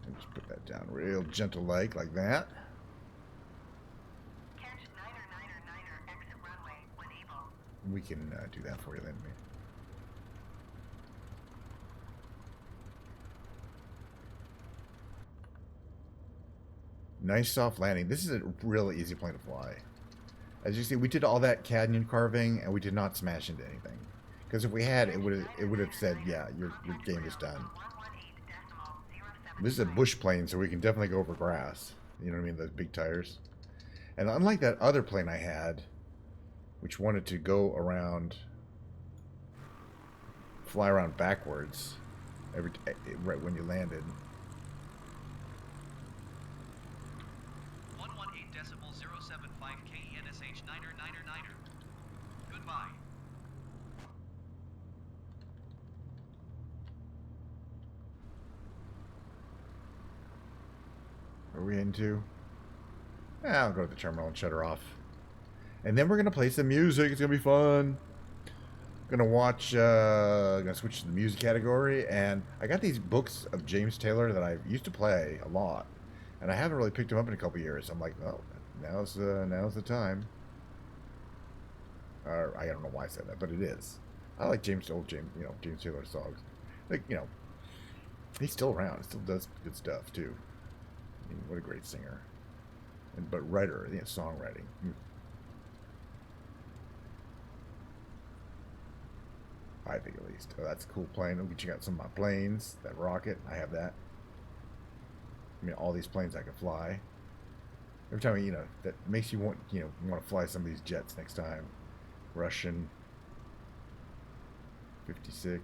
And just put that down real gentle like that. Catch Niner exit runway when able. We can do that for you then. Nice soft landing. This is a really easy plane to fly. As you see, we did all that canyon carving, and we did not smash into anything. Because if we had, it would have said, yeah, your game is done. This is a bush plane, so we can definitely go over grass. You know what I mean? Those big tires. And unlike that other plane I had, which wanted to go around, fly around backwards, right when you landed. 118.075 KENSH Niner. Goodbye. Are we into? I'll go to the terminal and shut her off. And then we're going to play some music. It's going to be fun. Going to watch, going to switch to the music category. And I got these books of James Taylor that I used to play a lot. And I haven't really picked them up in a couple years. I'm like, oh, now's the time. I don't know why I said that, but it is. I like James Taylor songs. Like, he's still around. He still does good stuff, too. I mean, what a great singer. But writer, songwriting. I think at least. Oh, that's a cool plane. Let me check out some of my planes. That rocket, I have that. I mean, all these planes I can fly. Every time, that makes you want to fly some of these jets next time. Russian 56.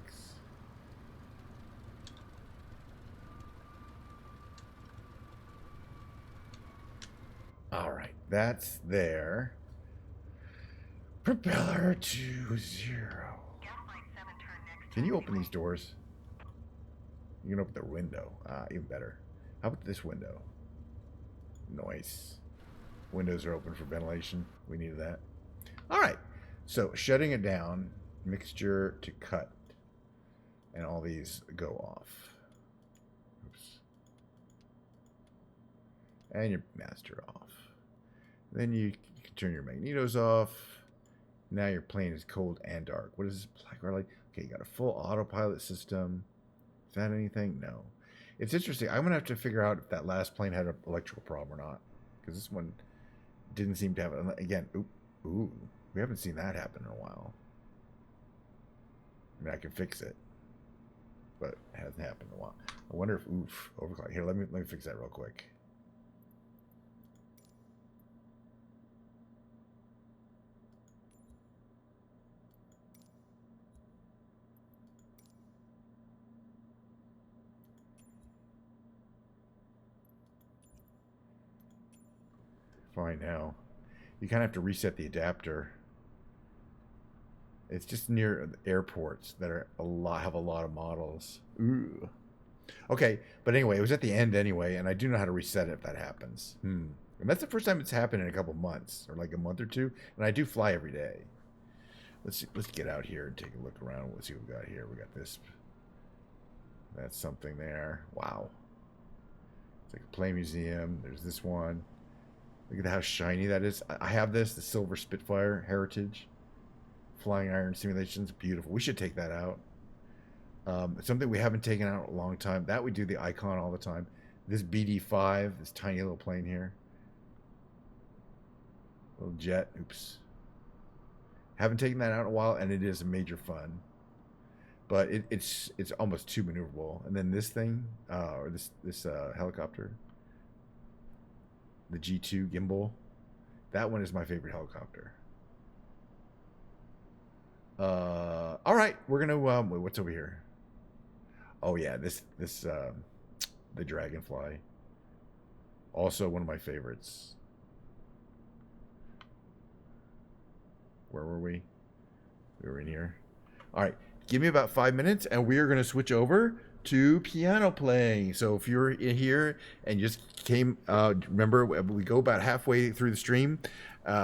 All right, that's there. Propeller to 0. Can you open these doors? You can open the window. Even better. How about this window? Nice. Windows are open for ventilation. We needed that. All right. So shutting it down, mixture to cut, and all these go off. Oops. And your master off. Then you can turn your magnetos off. Now your plane is cold and dark. What is this black light? Okay, you got a full autopilot system. Is that anything? No. It's interesting. I'm gonna have to figure out if that last plane had an electrical problem or not, because this one didn't seem to have it. Again, ooh, we haven't seen that happen in a while. I mean, I can fix it, but it hasn't happened in a while. I wonder if overclock. Here, let me fix that real quick. Fine now. You kind of have to reset the adapter. It's just near airports that are have a lot of models. Ooh. Okay, but anyway, it was at the end anyway, and I do know how to reset it if that happens. And that's the first time it's happened in a couple months, or like a month or two. And I do fly every day. Let's get out here and take a look around. Let's see what we got here. We got this. That's something there. Wow. It's like a play museum. There's this one. Look at how shiny that is. I have this, the Silver Spitfire Heritage. Flying Iron Simulations. Beautiful. We should take that out. Something we haven't taken out in a long time. That we do the icon all the time. This BD5, this tiny little plane here. Little jet. Oops. Haven't taken that out in a while, and it is a major fun. But it's almost too maneuverable. And then this thing, or this helicopter, the G2 gimbal. That one is my favorite helicopter. All right, we're gonna wait, what's over here? Oh yeah, this the Dragonfly. Also one of my favorites. Where were we? We were in here. All right, give me about 5 minutes, and we are gonna switch over to piano playing. So if you're in here and you just came, remember we go about halfway through the stream.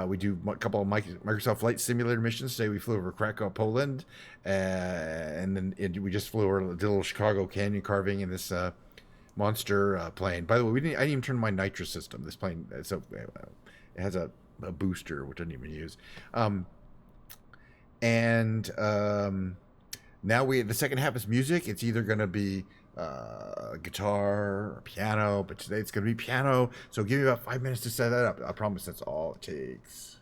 We do a couple of Microsoft Flight Simulator missions. Today we flew over Krakow, Poland, and then we just flew over, did a little Chicago Canyon carving in this monster plane. By the way, I didn't even turn my nitrous system. This plane, so it has a booster, which I didn't even use. Now the second half is music. It's either going to be guitar or piano, but today it's going to be piano. So give me about 5 minutes to set that up. I promise that's all it takes.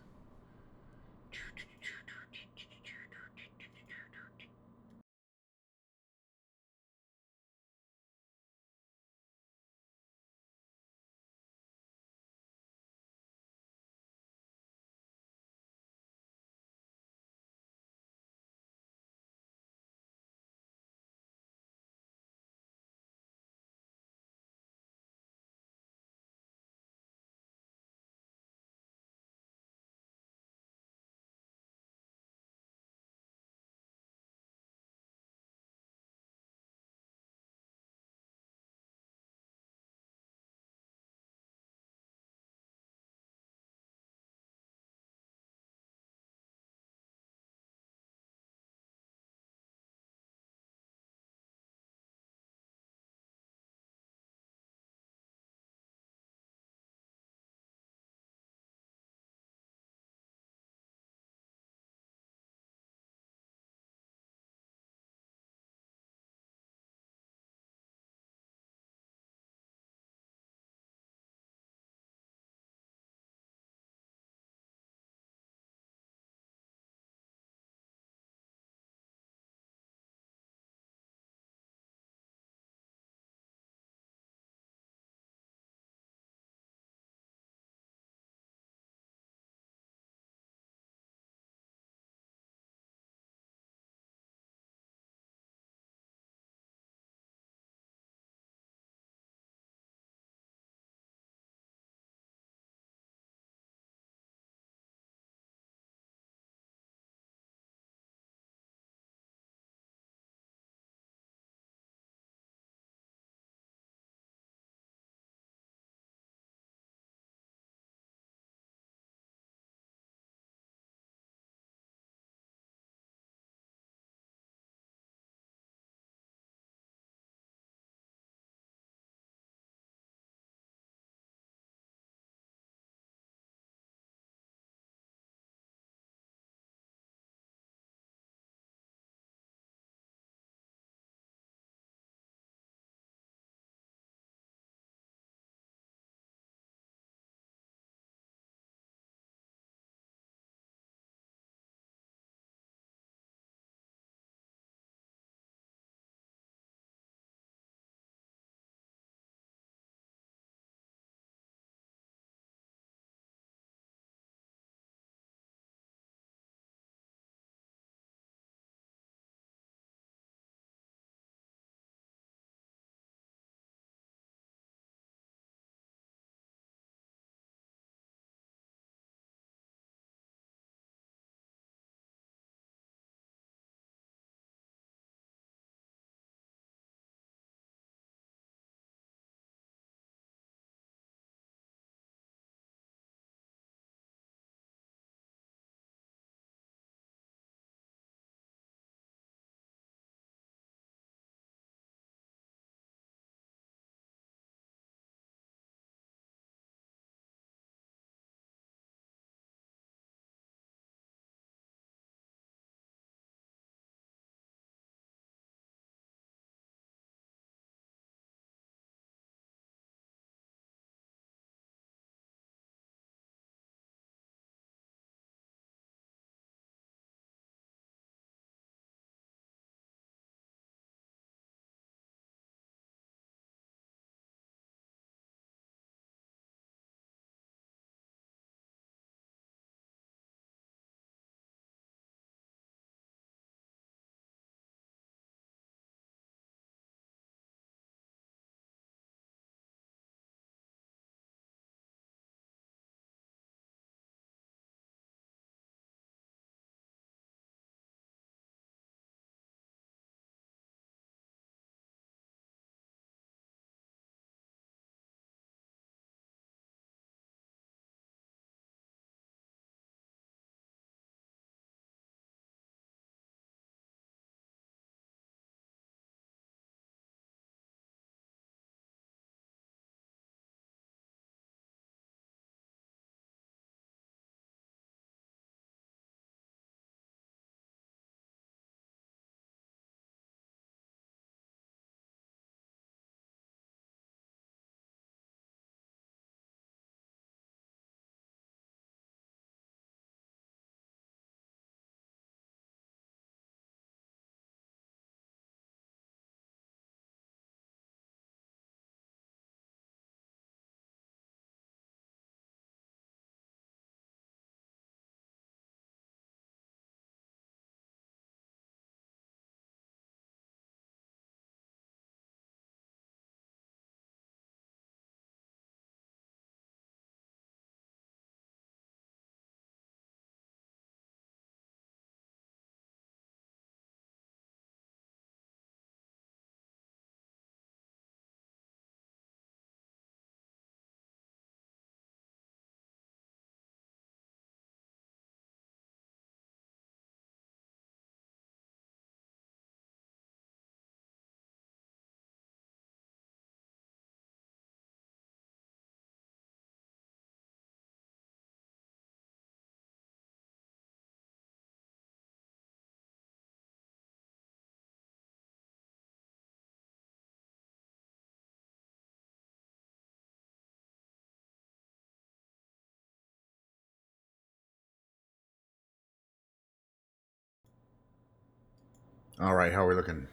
All right, how are we looking?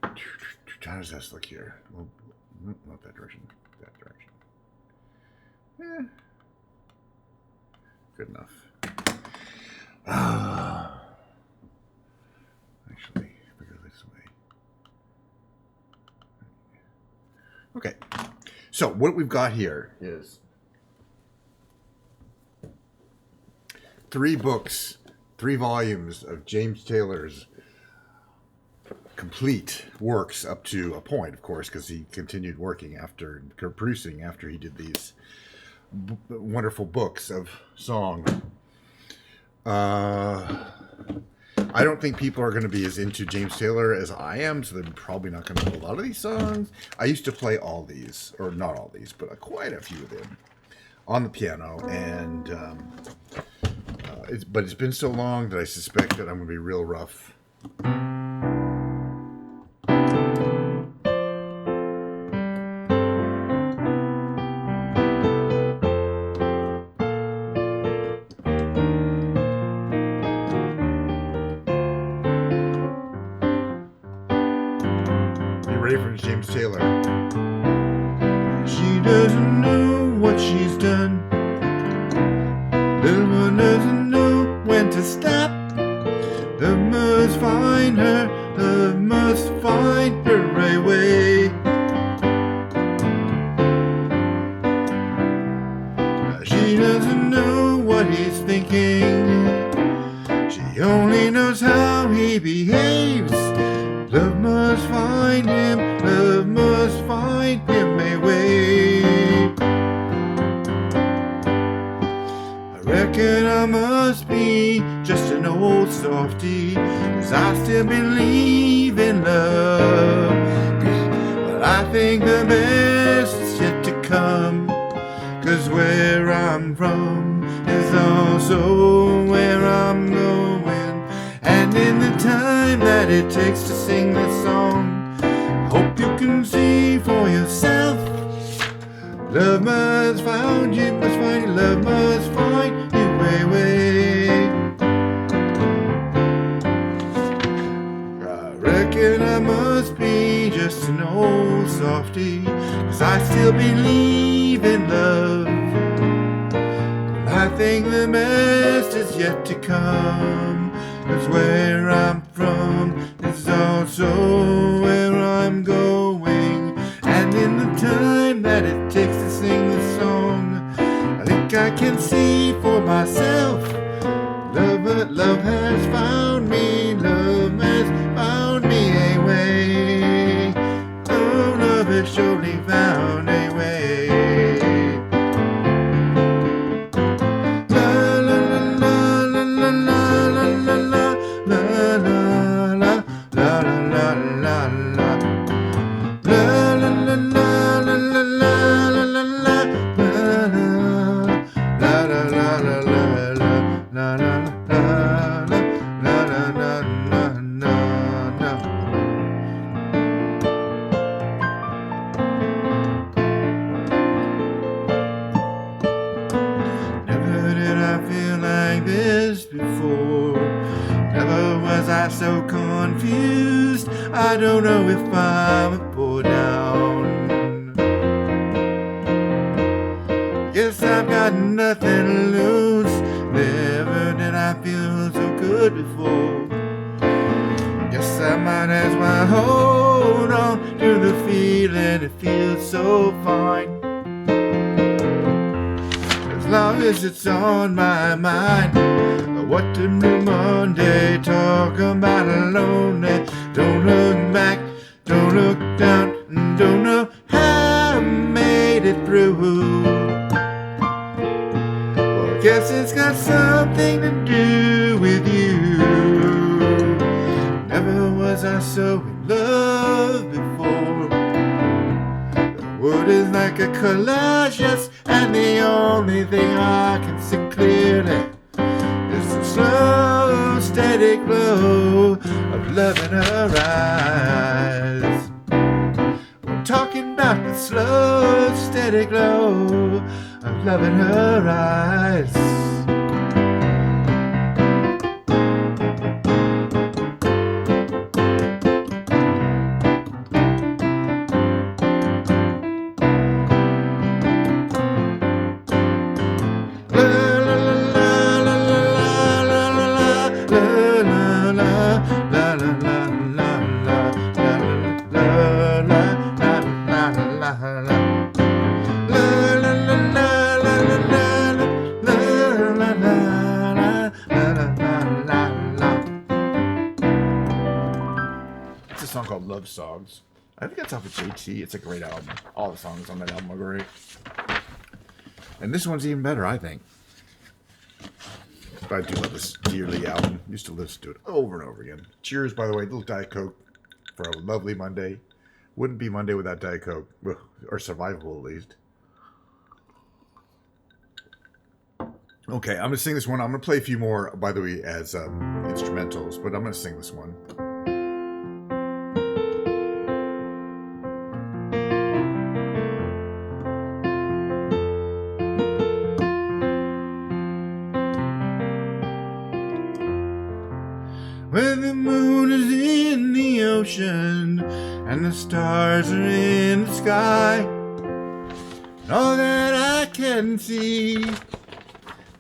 How does this look here? Well, not that direction. That direction. Good enough. Actually, if we go this way. Okay. So what we've got here is 3 books, 3 volumes of James Taylor's complete works up to a point, of course, because he continued working after producing after he did these wonderful books of song. I don't think people are going to be as into James Taylor as I am, so they're probably not going to know a lot of these songs. I used to play all these, or not all these, but quite a few of them on the piano, and but it's been so long that I suspect that I'm going to be real rough. Ready for James Taylor. She doesn't know what she's done. Little one doesn't know when to stop. Love must find her. Love must find her right way. She doesn't know what he's thinking. She only knows how he behaves. Love must find him, love must find him a way. I reckon I must be just an old softy, 'cause I still believe in love. But I think the best is yet to come, 'cause where I'm from is also where I'm going. And in the time that it takes to sing this song, I hope you can see for yourself. Love must find you, must find you, love must find you way, way. I reckon I must be just an old softy, 'cause I still believe in love. I think the best is yet to come, 'cause where I'm from is also where I'm going. And in the time that it takes to sing this song, I think I can see for myself. Love has found me, love has found me a way. Oh, love has surely found a way. So confused, I don't know if I'm up or down. Guess I've got nothing to lose. Never did I feel so good before. Guess I might as well hold on to the feeling. It feels so fine, as long as it's on my mind. What to do Monday, talk about lonely. Don't look back, don't look down, and don't know how I made it through. Well, I guess it's got something to do with you. Never was I so in love before. The wood is like a collage, yes, and the only thing I can see clearly, slow, steady glow of love in her eyes. I'm talking about the slow, steady glow of love in her eyes. love songs. I think that's off of JT. It's a great album. All the songs on that album are great. And this one's even better, I think. But I do love this dearly album. Used to listen to it over and over again. Cheers, by the way, little Diet Coke for a lovely Monday. Wouldn't be Monday without Diet Coke, or survivable at least. Okay, I'm gonna sing this one. I'm gonna play a few more, by the way, as instrumentals, but I'm gonna sing this one. When the moon is in the ocean and the stars are in the sky, and all that I can see.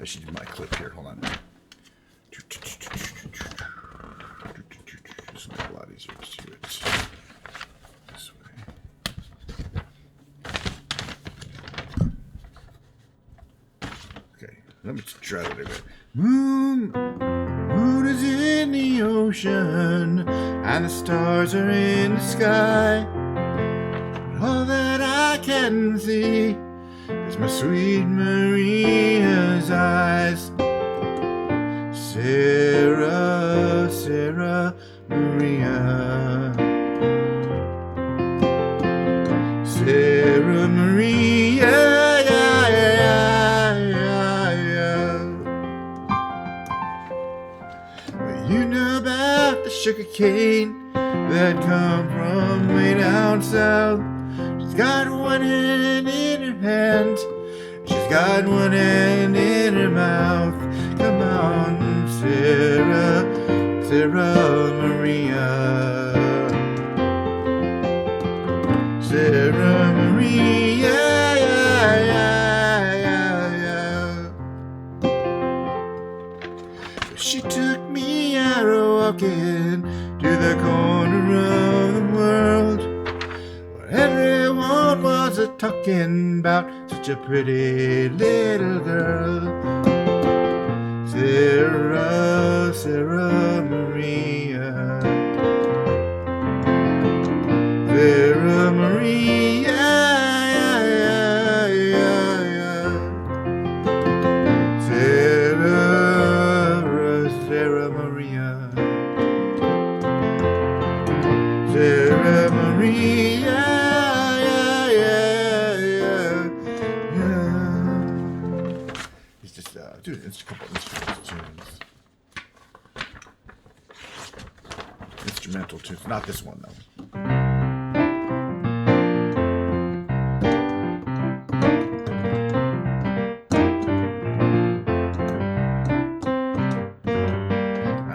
I should do my clip here. Hold on. This will be a lot easier to do it this way. Okay, let me try that again. Moon is in the ocean, and the stars are in the sky. And all that I can see is my sweet Maria's eyes. Sarah, Sarah, Maria. Sarah Maria, yeah, yeah, yeah, yeah. Well, you know about the sugar cane that come from way down south. She's got one hand in her hand, she's got one hand in her mouth. Come on, Sarah, Sarah Maria. Sarah Maria, yeah, yeah, yeah, yeah. She took me out walking to the corner of the world, where everyone was a-talking about such a pretty little girl. Sarah, Sarah Maria. Sarah Maria, yeah, yeah, yeah, yeah. Sarah, Sarah Maria. Sarah Maria, yeah, yeah, yeah, yeah. He's just doing a couple instrumental tunes. Instrumental tunes, not this one though.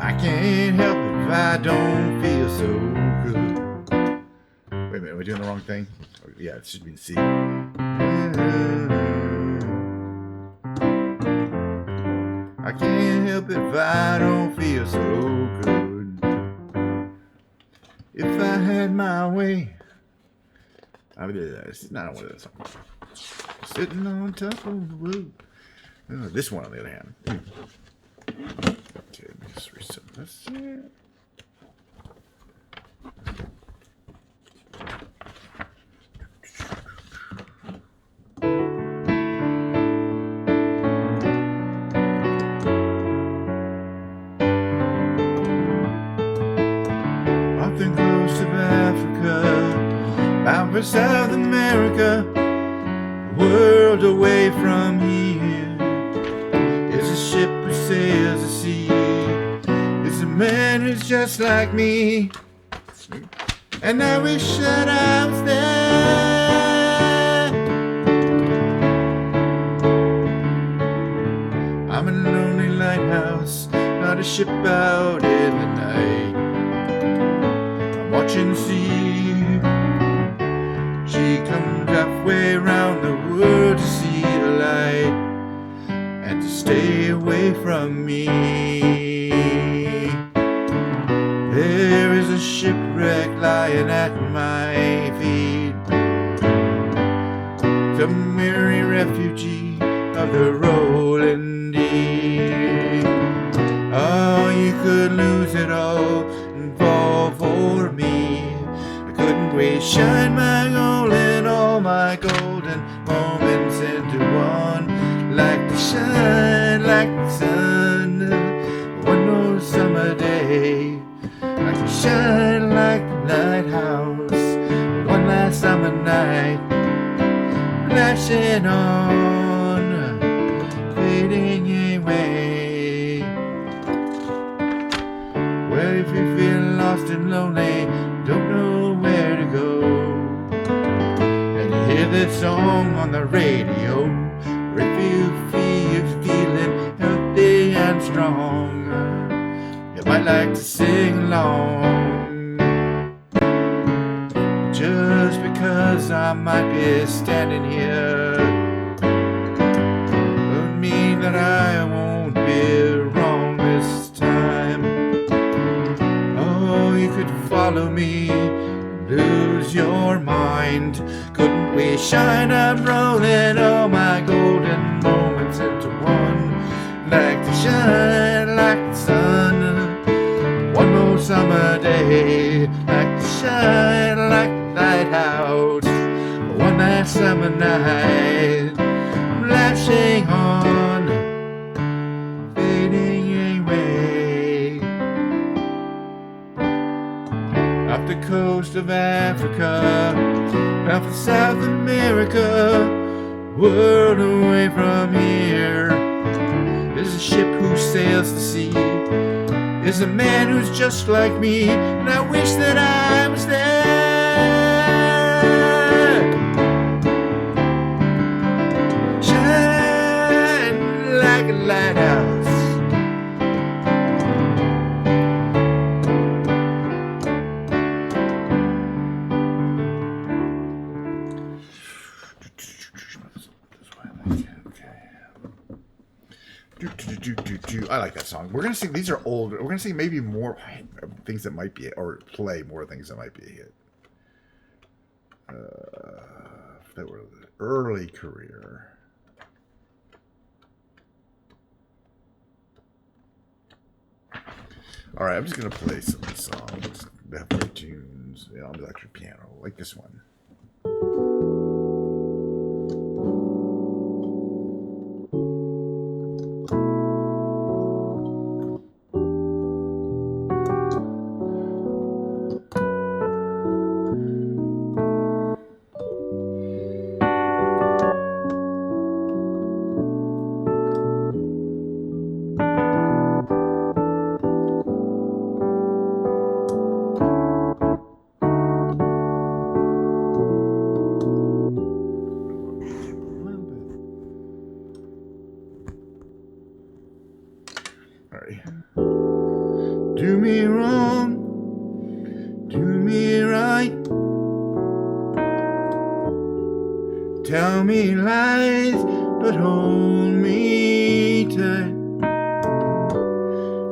I can't help it if I don't feel so good. Wait a minute, are we doing the wrong thing? Oh, yeah, it should be C. I can't help it if I don't feel so good. If I had my way, I would do that. It's not one of those songs. Sitting on top of the world. Oh, this one, on the other hand. Okay, let me just reset this. Off the coast of Africa, bound for South America, a world away from here, is a ship who sails the sea. It's a man who's just like me, and I wish that I was there. I'm a lonely lighthouse, not a ship out in the night. I'm watching the sea. She comes halfway around the world to see the light and to stay away from me. There is a shipwreck lying at my feet, some weary refugee of the rolling deep. Oh, you could lose it all and fall for me, we shine my gold and all my golden moments into one, like the shine, like the sun, one more summer day, like the shine, like the lighthouse, one last summer night, flashing on, fading away. Well, if you feel lost and lonely, don't know where to go, and you hear this song on the radio, or if you feel you're feeling healthy and strong, you might like to sing along. Just because I might be standing here doesn't mean that I won't be wrong this time. Oh, you could follow me and lose your mind. Couldn't we shine? I'm rolling all my golden moments into one, like the shine, like the sun, one more summer day, like the shine, like the lighthouse, one last summer night, flashing on, fading away. Off the coast of Africa, off of South America, world away from here, is a ship who sails the sea, is a man who's just like me, and I wish that I was there. Shine like a lighthouse. I like that song. We're gonna see. These are old. We're gonna see maybe more things that might be, or play more things that might be a hit. That were the early career. All right, I'm just gonna play some of the songs. They have great tunes. On the electric piano, like this one. Do me wrong, do me right, tell me lies, but hold me tight.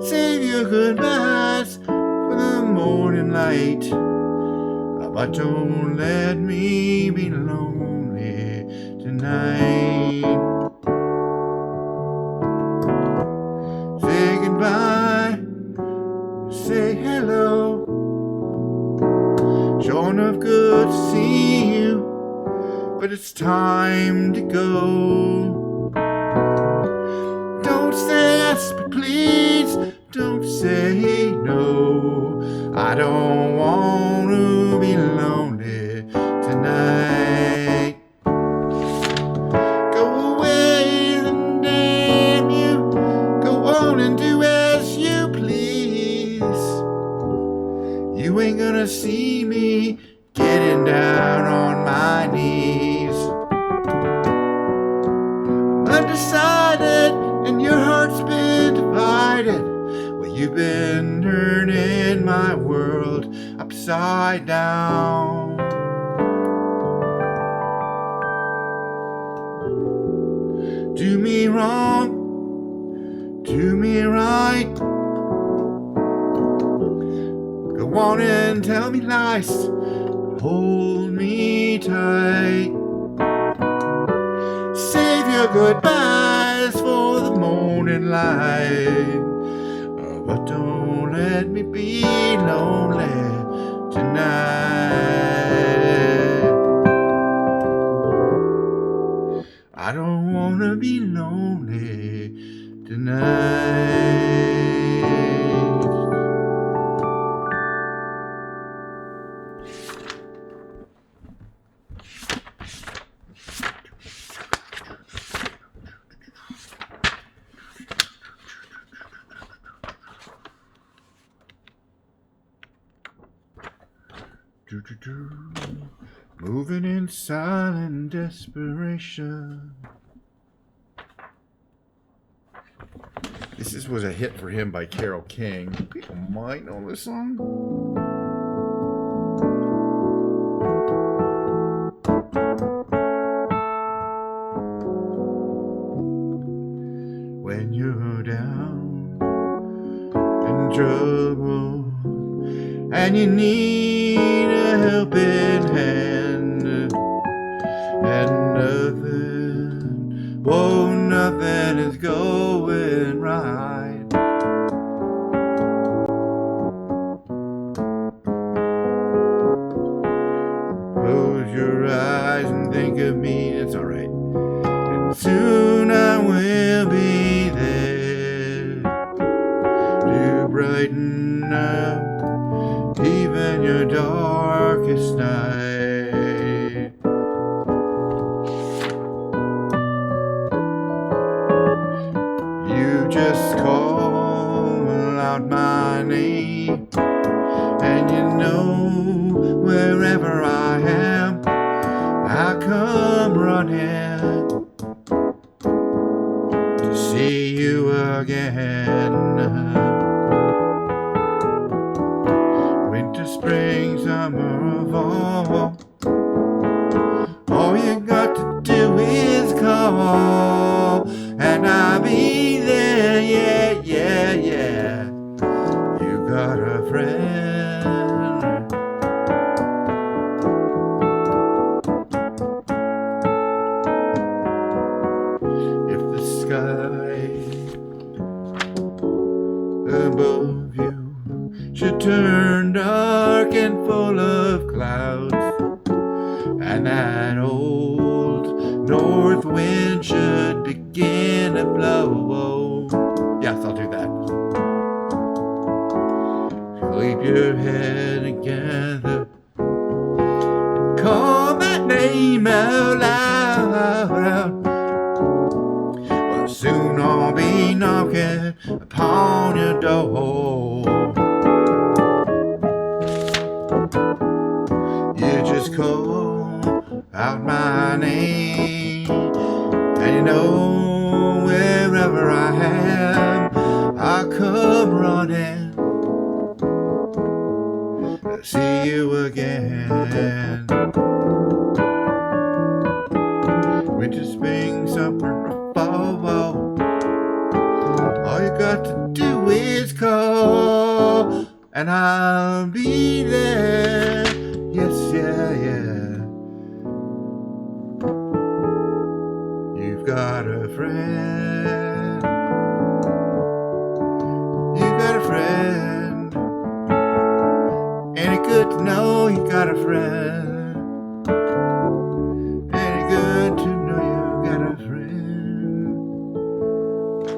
Save your goodbyes for the morning light, but don't let me be lonely tonight. Say goodbye, say hello. Sure enough good to see you, but it's time to go. Don't say yes, but please don't say no. I don't want to be lonely tonight. Go away and damn you, go on and do as you please. You ain't gonna see me getting down on my knees. I'm undecided and your heart's been divided. Well, you've been turning my world upside down. Do me wrong, do me right. Go on and tell me lies, but hold me tight. Save your goodbyes for the morning light, but don't let me be lonely tonight. wanna be lonely tonight. Moving in silent desperation. This was a hit for him by Carole King. People might know this song. When you're down in trouble and you need a helping hand, and nothing is going right. Close your eyes and think of me, it's alright. And soon I will be there to brighten up even your darkest night. You just call out my name, and you know wherever I am, I come running to see you again. Winter, spring, summer, fall, all you got to do is call, and I'll be there, yeah, yeah, yeah. You got a friend. If the sky above you should turn dark and full of clouds, and that old north wind should begin to blow. Yes, I'll do that. Keep your head together. Call that name out loud. Well, soon I'll be knocking upon your door. You just call out my name, and you know wherever I am, I'll come running to see you again. Winter, spring, summer, fall, all you got to do is call, and I'll be there. Yes, yeah, yeah. You've got a friend. You've got a friend. Ain't it good to know you got a friend? Ain't it good to know you got a friend?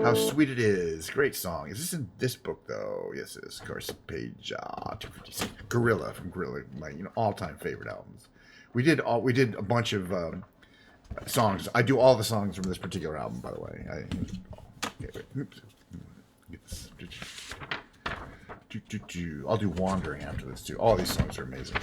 How Sweet It Is. Great song. Is this in this book, though? Yes, it is. Of course, page 256. Gorilla from Gorilla, my all-time favorite albums. We did a bunch of songs. I do all the songs from this particular album, by the way. I'll do Wandering after this too. All these songs are amazing.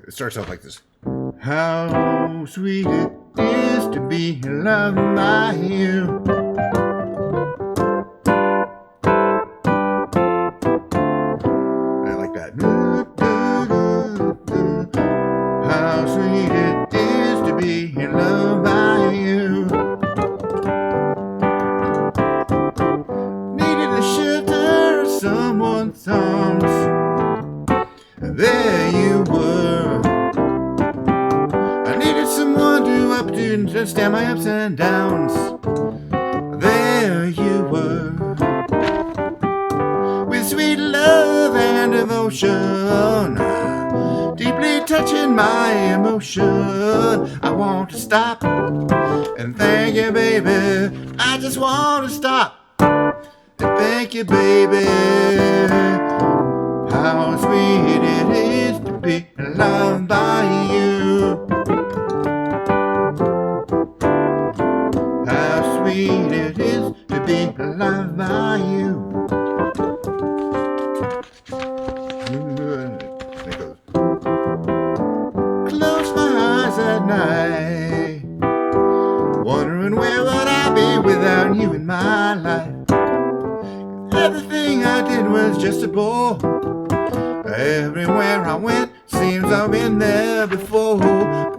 It starts out like this. How sweet it is to be loved by you. I like that. How sweet it is to be loved by you. Needed the shelter of someone's arms. There you were. I needed someone to up to and stand my ups and downs. There you were. sweet love and devotion, deeply touching my emotion. I want to stop and thank you, baby. I just want to stop and thank you, baby. How sweet it is to be loved by you. How sweet it is to be loved by you. Close my eyes at night, wondering where would I be without you in my life. Everything I did was just a bore. Everywhere I went, seems I've been there before.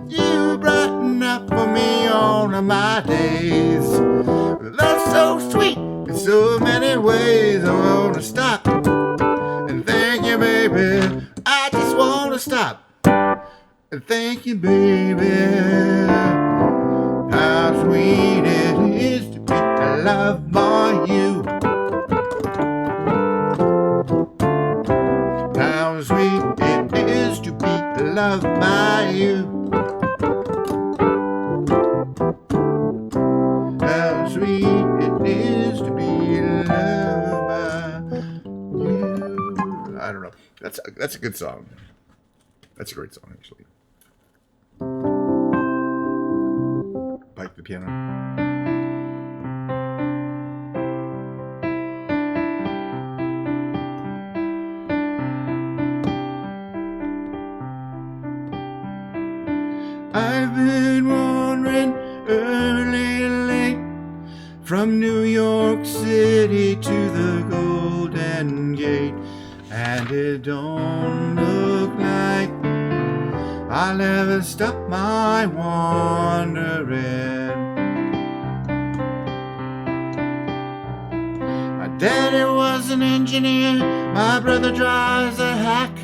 You brighten up for me all of my days. Love's so sweet in so many ways. I want to stop and thank you, baby. I just want to stop and thank you, baby. How sweet it is to be loved by you. How sweet it is to be loved by you. How sweet it is to be loved by you. I don't know. That's a good song. That's a great song, actually. Pipe the piano. I've been wandering early and late from New York City to the Golden Gate, and it don't look like I'll ever stop my wandering. My daddy was an engineer, my brother drives a hack,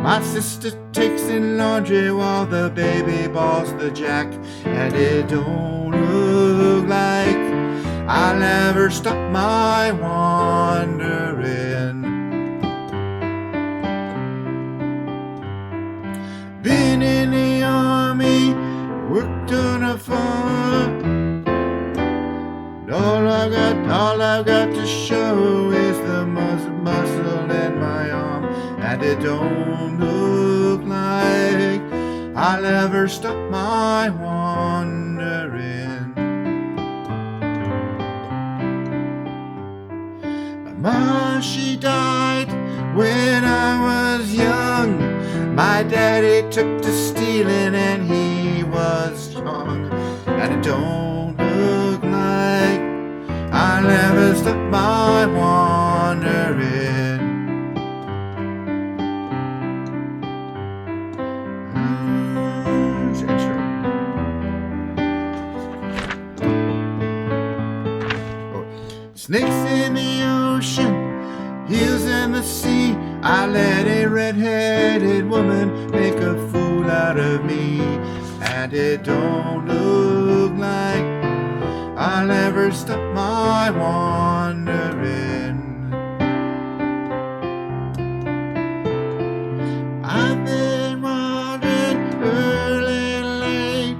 my sister takes in laundry while the baby balls the jack, and it don't look like I'll ever stop my wandering. Been in the army, worked on a farm. All I've got to show is the muscle in my arm, and it don't look like I'll ever stop my wandering. My ma, she died when I was young. My daddy took to stealing and he was young, and it don't look like I'll ever stop my wandering. Snakes in the ocean, heels in the sea. I let a red-headed woman make a fool out of me, and it don't look like I'll ever stop my wandering. I've been wandering early and late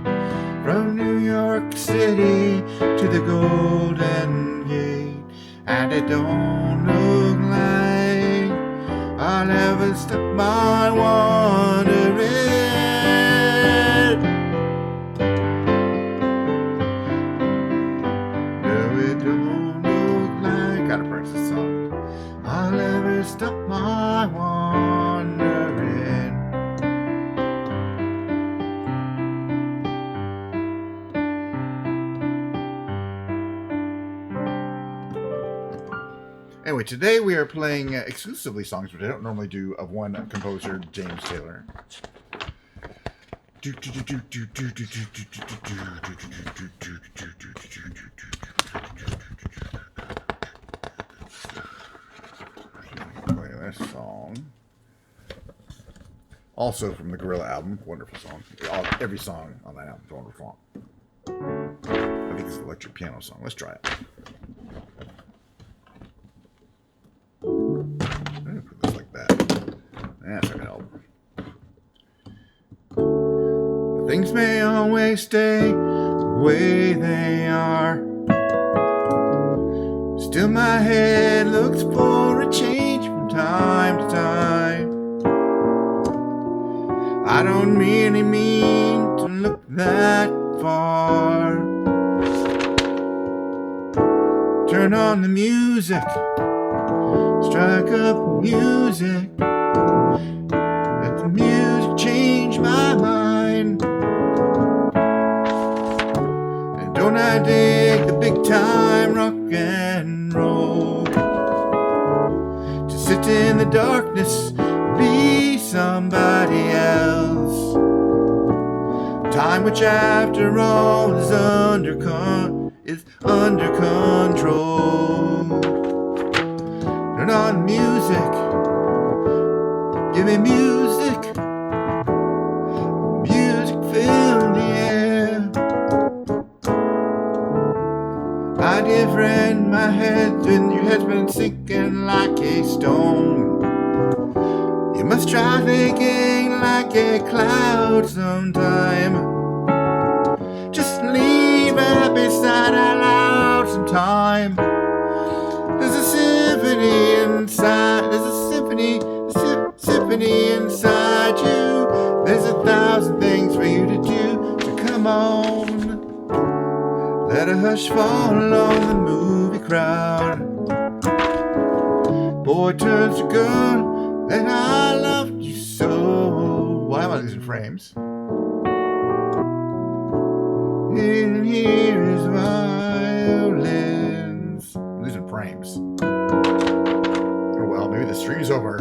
from New York City to the Golden Gate, and it don't look like I'll ever stop my wandering. No, it don't look like, gotta practice the song, I'll ever stop my wandering. Anyway, today we are playing exclusively songs which I don't normally do of one composer, James Taylor. Play this song. Also from the Gorilla album, wonderful song. Every song on that album is a wonderful song. I think it's an electric piano song. Let's try it. Things may always stay the way they are. Still my head looks for a change from time to time. I don't really mean to look that far. Turn on the music, strike up music. Let the music change my mind. And don't I dig the big time rock and roll? To sit in the darkness, be somebody else. Time which after all is under control. Turn on music, give me music. Music fill the air. My dear friend, your head's been sinking like a stone. You must try thinking like a cloud sometime. Just leave a happy side out loud sometime. There's a symphony inside. There's a symphony inside you. There's 1,000 things for you to do. So come on, let a hush fall on the movie crowd. Boy turns to girl, and I loved you so. Why am I losing frames? And here's violins. I'm losing frames. Oh well, maybe the stream's over.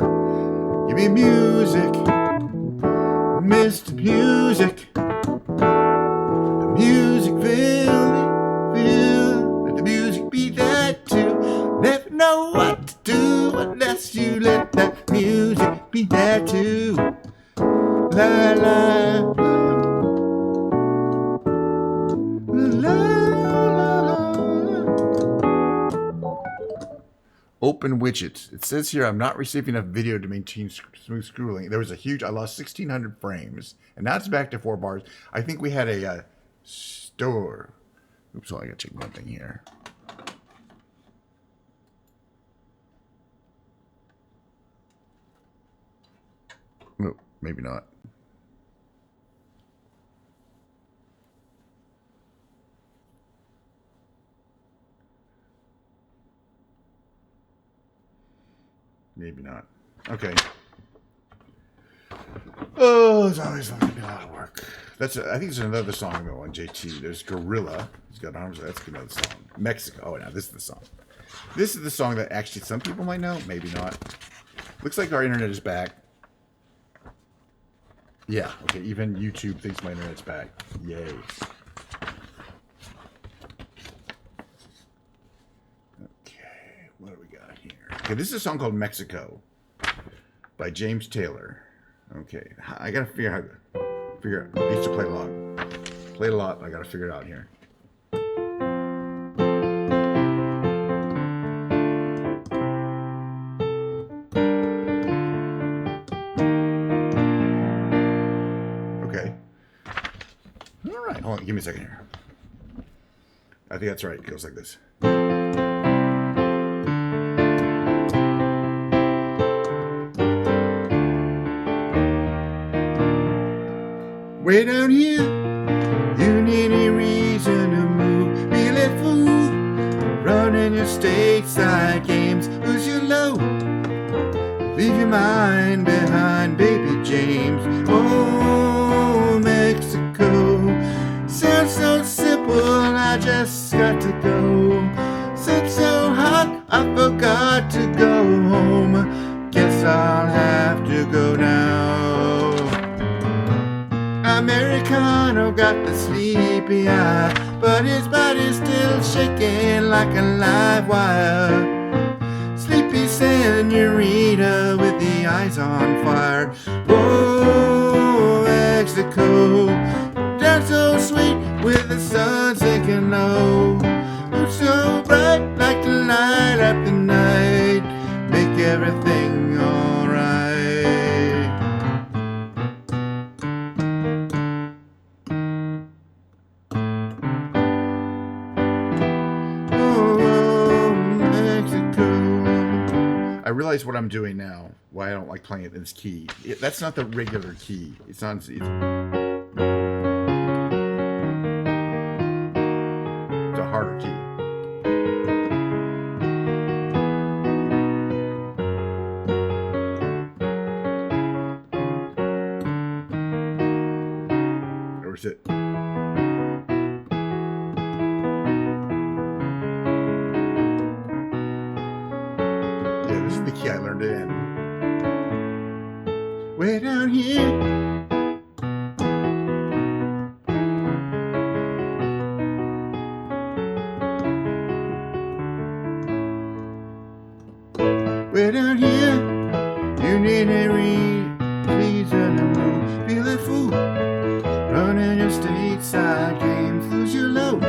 Give me music, Mr. Music. The music feel. Let the music be there too. Never know what to do unless you let that music be there too. La la la. La, la, la. Open widgets. It says here I'm not receiving enough video to maintain smooth scrolling. There was I lost 1,600 frames, and now it's back to 4 bars. I think we had a store. Oops, well, I gotta check one thing here. No, maybe not. Maybe not. Okay. Oh, it's always going to be a lot of work. I think it's another song though on JT. There's Gorilla. He's got arms. That's another song. Mexico. Oh, now this is the song. This is the song that actually some people might know. Maybe not. Looks like our internet is back. Yeah. Okay. Even YouTube thinks my internet's back. Yay. What do we got here? Okay, this is a song called Mexico by James Taylor. Okay, I gotta figure out. I used to play a lot. Played a lot. I gotta figure it out here. Okay. All right. Hold on. Give me a second here. I think that's right. It goes like this. Way down here, you need any reason to move. Feel it fool, running your stateside games. Lose your low, leave your mind behind, baby James. Oh, Mexico, sounds so simple, I just got to go. Sun's so hot, I forgot to go home. Guess I'll have to go now. Americano got the sleepy eye, but his body's still shaking like a live wire. Sleepy senorita with the eyes on fire. Oh, Mexico, down so sweet with the sun sinking low. You're so bright like the light up the night, make everything alright. realize what I'm doing now. Why I don't like playing it in this key. That's not the regular key. It's a harder key. Or is it? Yeah, this is the key I learned it in. Way down here. Way down here, you need a reason to move. Feel a fool, running your stateside games, lose your load.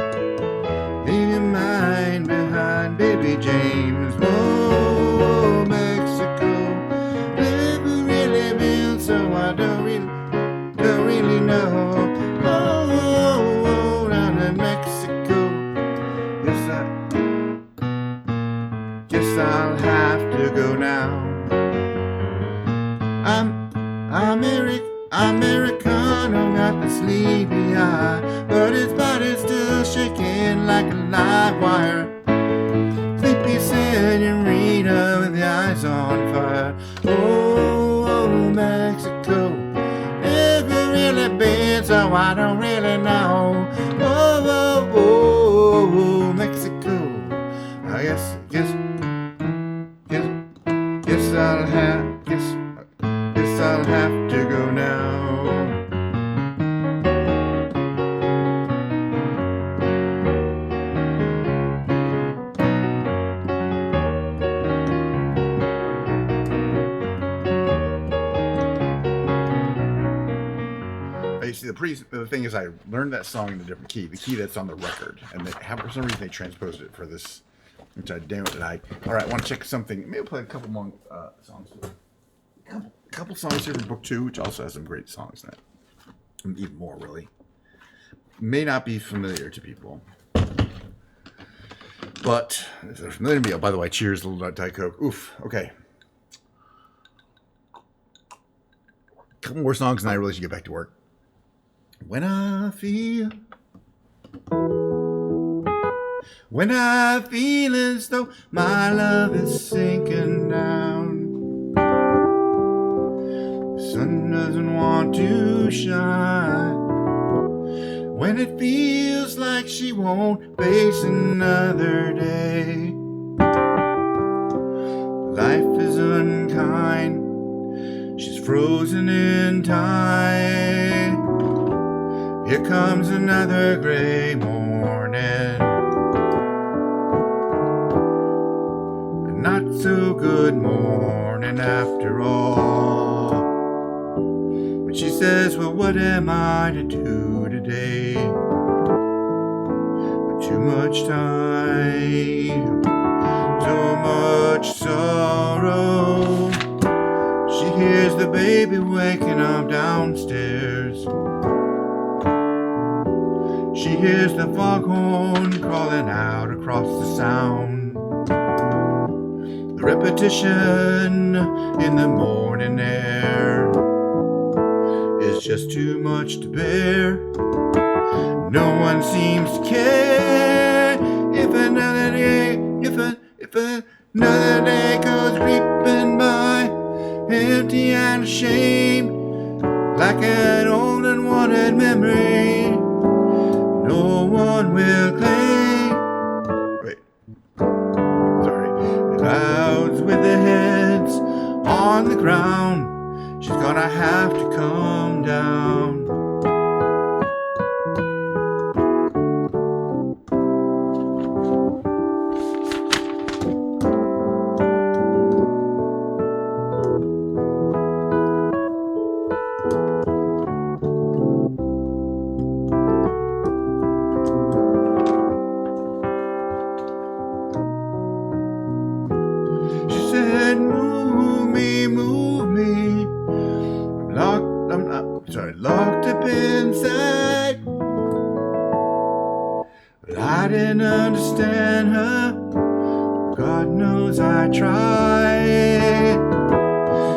Leave your mind behind, baby James. Whoa, Mexico, never really been, so I don't really know. Oh, down in Mexico, guess I'll have to go now. I'm Americano, got the sleepy eye, but his body's still shaking like a live wire. Sleepy senorita with the eyes on fire. Oh, Mexico, never really been, so I don't really know. Oh, Mexico, I guess I'll have to go now. You see, the thing is, I learned that song in a different key, the key that's on the record, and for some reason they transposed it for this, which I damn it denied. All right, I want to check something. Maybe play a couple more songs. A couple songs here from Book 2, which also has some great songs in it. And even more, really. May not be familiar to people. But if they're familiar to me, oh, by the way, cheers, little Diet Coke. Oof, okay. A couple more songs and I really should get back to work. When I feel as though my love is sinking down, the sun doesn't want to shine, when it feels like she won't face another day, life is unkind, she's frozen in time. Here comes another gray morning, a not so good morning after all. But she says, well, what am I to do today? But too much time, so much sorrow. She hears the baby waking up downstairs. She hears the foghorn crawling out across the sound. The repetition in the morning air is just too much to bear. No one seems to care if another day goes creeping by, empty and ashamed, like an old unwanted memory. No one will claim. Wait. Sorry. Clouds with their heads on the ground. She's gonna have to come down. Locked up inside. But I didn't understand her. God knows I try.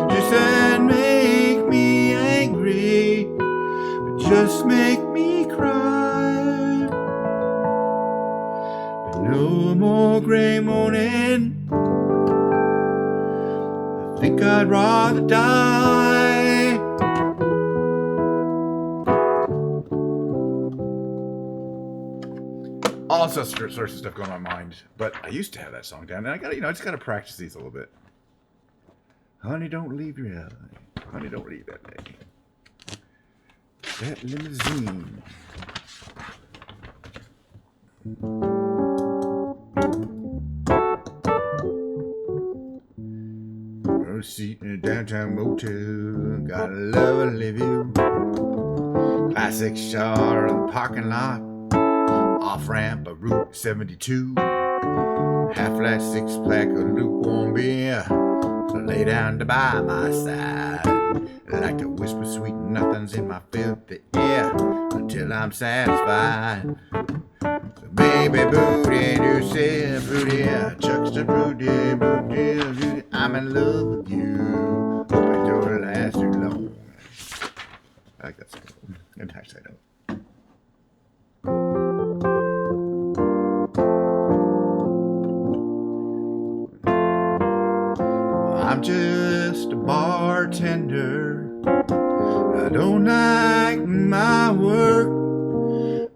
Just said make me angry, but just make me cry. But no more gray morning. I think I'd rather die. All sorts of stuff going on in my mind, but I used to have that song down, and I just gotta practice these a little bit. Honey, don't leave your alley. Honey, don't leave that day. That limousine. A seat in a downtown motel. Gotta love and live you. Classic shot in the parking lot. Off ramp of Route 72. Half flat 6-pack of lukewarm beer. So lay down to by my side. I like to whisper sweet nothings in my filthy ear until I'm satisfied. So baby booty, do say booty, chucks the booty, booty, I'm in love with you. Hope it don't last too long. I like that song. And actually I don't. I'm just a bartender. I don't like my work,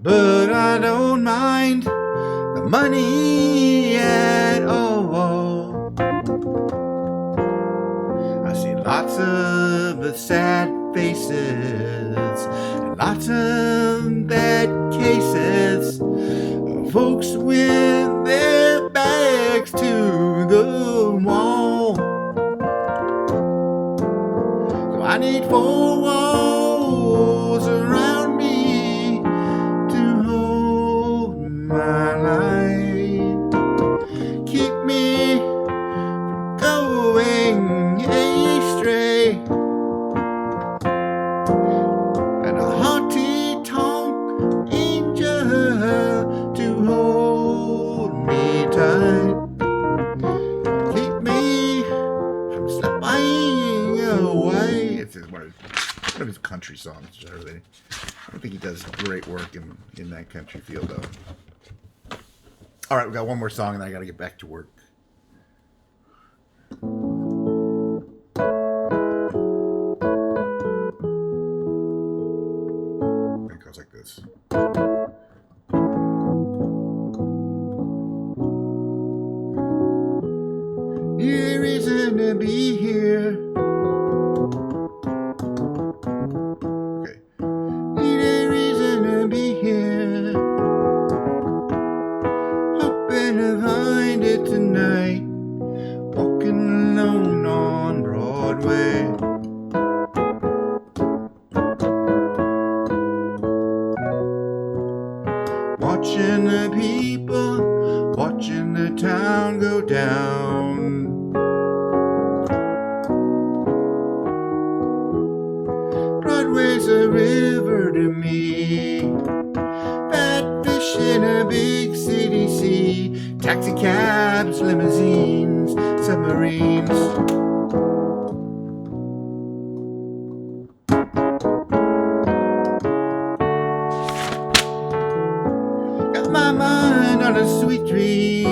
but I don't mind the money at all. I see lots of sad faces and lots of bad cases. Folks with their backs to the wall. I need 4 walls around me to hold my life. Keep me from going astray. And a honky-tonk angel to hold me tight. Keep me from slipping away. It's one of his country songs, Charlie. I don't think he does great work in that country field, though. All right, we got one more song, and then I got to get back to work. It goes like this. Need a reason to be here. Tonight, walking alone on Broadway. Watching the people, watching the town go down. Broadway's a river to me. Fat fish in a big city sea. Taxi cabs, limousines, submarines. Got my mind on a sweet dream.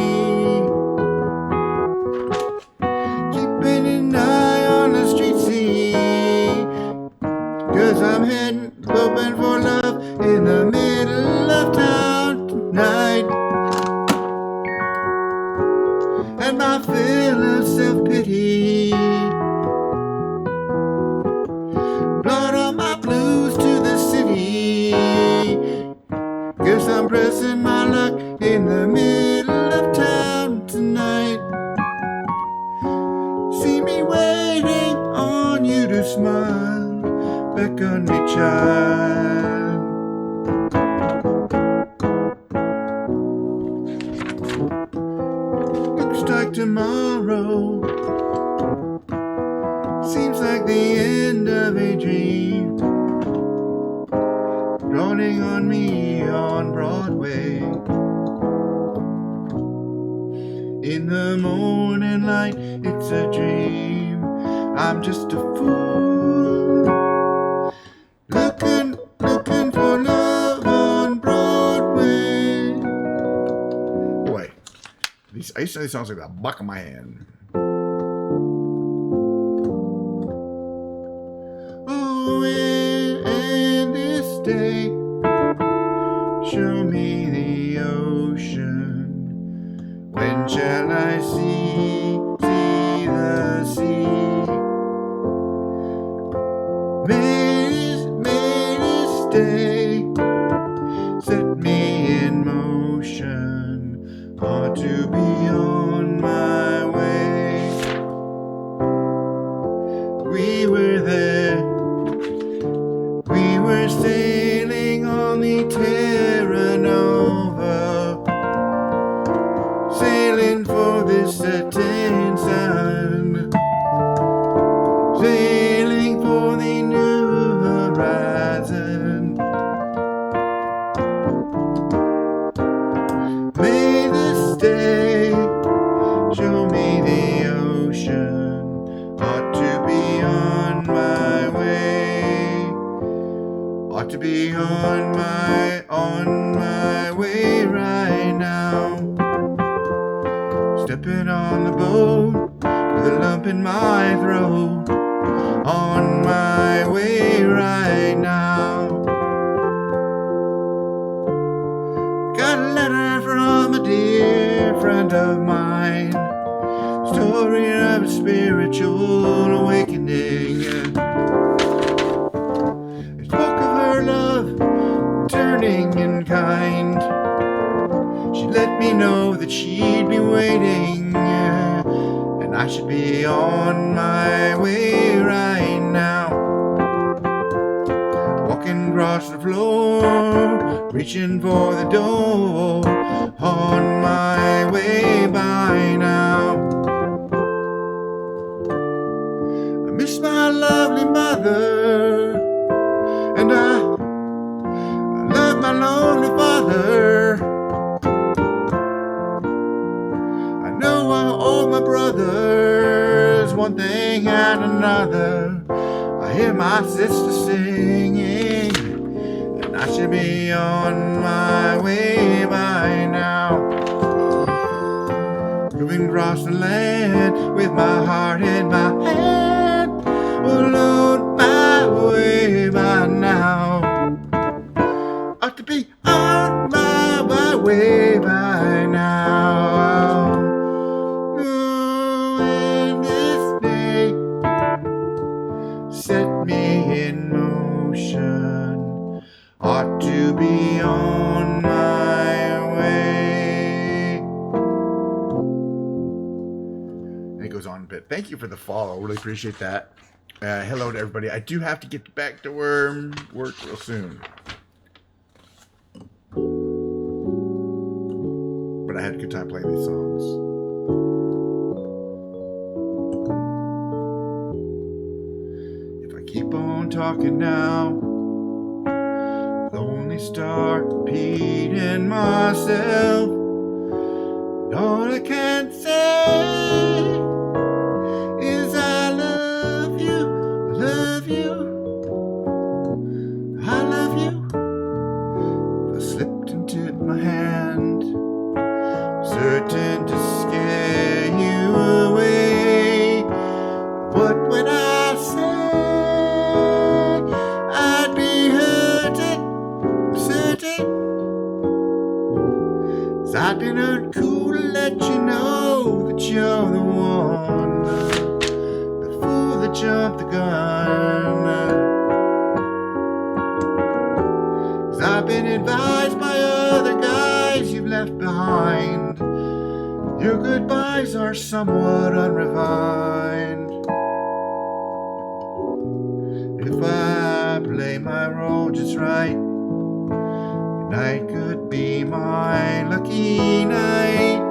Keeping an eye on the street scene. 'Cause I'm heading, hoping for love in the middle of town tonight. And my fill of self-pity. Blood on my blues to the city. Guess I'm pressing my luck in the middle of town tonight. See me waiting on you to smile. Beckon me, child. Like tomorrow seems like the end of a dream, dawning on me on Broadway in the morning. moonlight, it's a dream. I'm just a fool, looking for love on Broadway. Boy, I used to say these songs like the back of my hand. Oh, and this day, show me the ocean. When shall I see the sea? May this day set me in motion, ought to be on my way. We were there, we were sailing on the Terra Nova, sailing for this certain sun, sailing for the new horizon. May this day show me the ocean, ought to be on my way, ought to be on my way right now. Stepping on the boat with a lump in my throat, on my way right now. Got a letter from a dear friend of mine, story of a spiritual awakening. It spoke of her love turning in kind. She let me know that she'd be waiting, and I should be on my way right now. Walking across the floor, reaching for the door, on my way by now. I miss my lovely mother, and I love my lonely father. I know I owe my brothers one thing and another. I hear my sister singing, and I should be on my way by now. Moving across the land with my heart in my hand, alone my way by now. Ought to be on my way by now. Ooh, and this day set me in motion, ought to be on my way. And it goes on a bit. Thank you for the follow. Really appreciate that. Hello to everybody. I do have to get back to work real soon. But I had a good time playing these songs. If I keep on talking now, I'll only start repeating myself. And all I can say is I love you, I love you, I love you. I slipped into my hand, certain to scare you away. What would I say? I'd be hurting, certain. 'Cause I've been uncool to let you know that you're the one, the fool that jumped the gun. 'Cause I've been advised by other guys you've left behind, your goodbyes are somewhat unrefined. If I play my role just right, tonight could be my lucky night,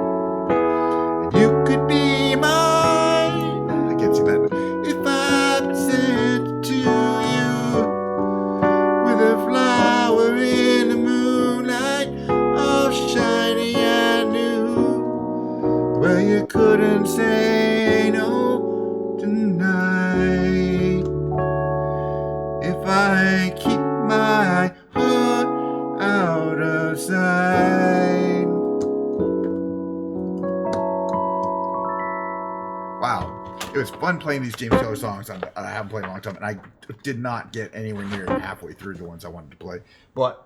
and you could be mine. I can't sing that. If I present to you with a flower in the moonlight, all shiny and new, well, you couldn't say Wow. It was fun playing these James Taylor songs I haven't played in a long time, and I did not get anywhere near halfway through the ones I wanted to play. But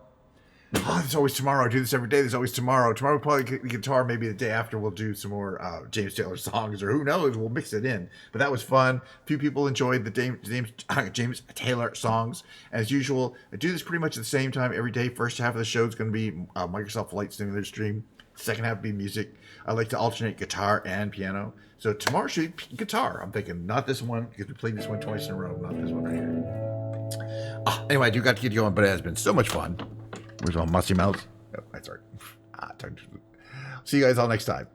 there's always tomorrow. I do this every day. There's always tomorrow. Tomorrow we'll probably get the guitar. Maybe the day after we'll do some more James Taylor songs, or who knows? We'll mix it in. But that was fun. A few people enjoyed the James Taylor songs. As usual, I do this pretty much at the same time every day. First half of the show is going to be Microsoft Flight Simulator stream. Second half will be music. I like to alternate guitar and piano. So tomorrow should be guitar. I'm thinking not this one, because we played this one twice in a row. Not this one right here. Anyway, I do got to get going, but it has been so much fun. Where's my musty mouse? Oh, that's right. See you guys all next time.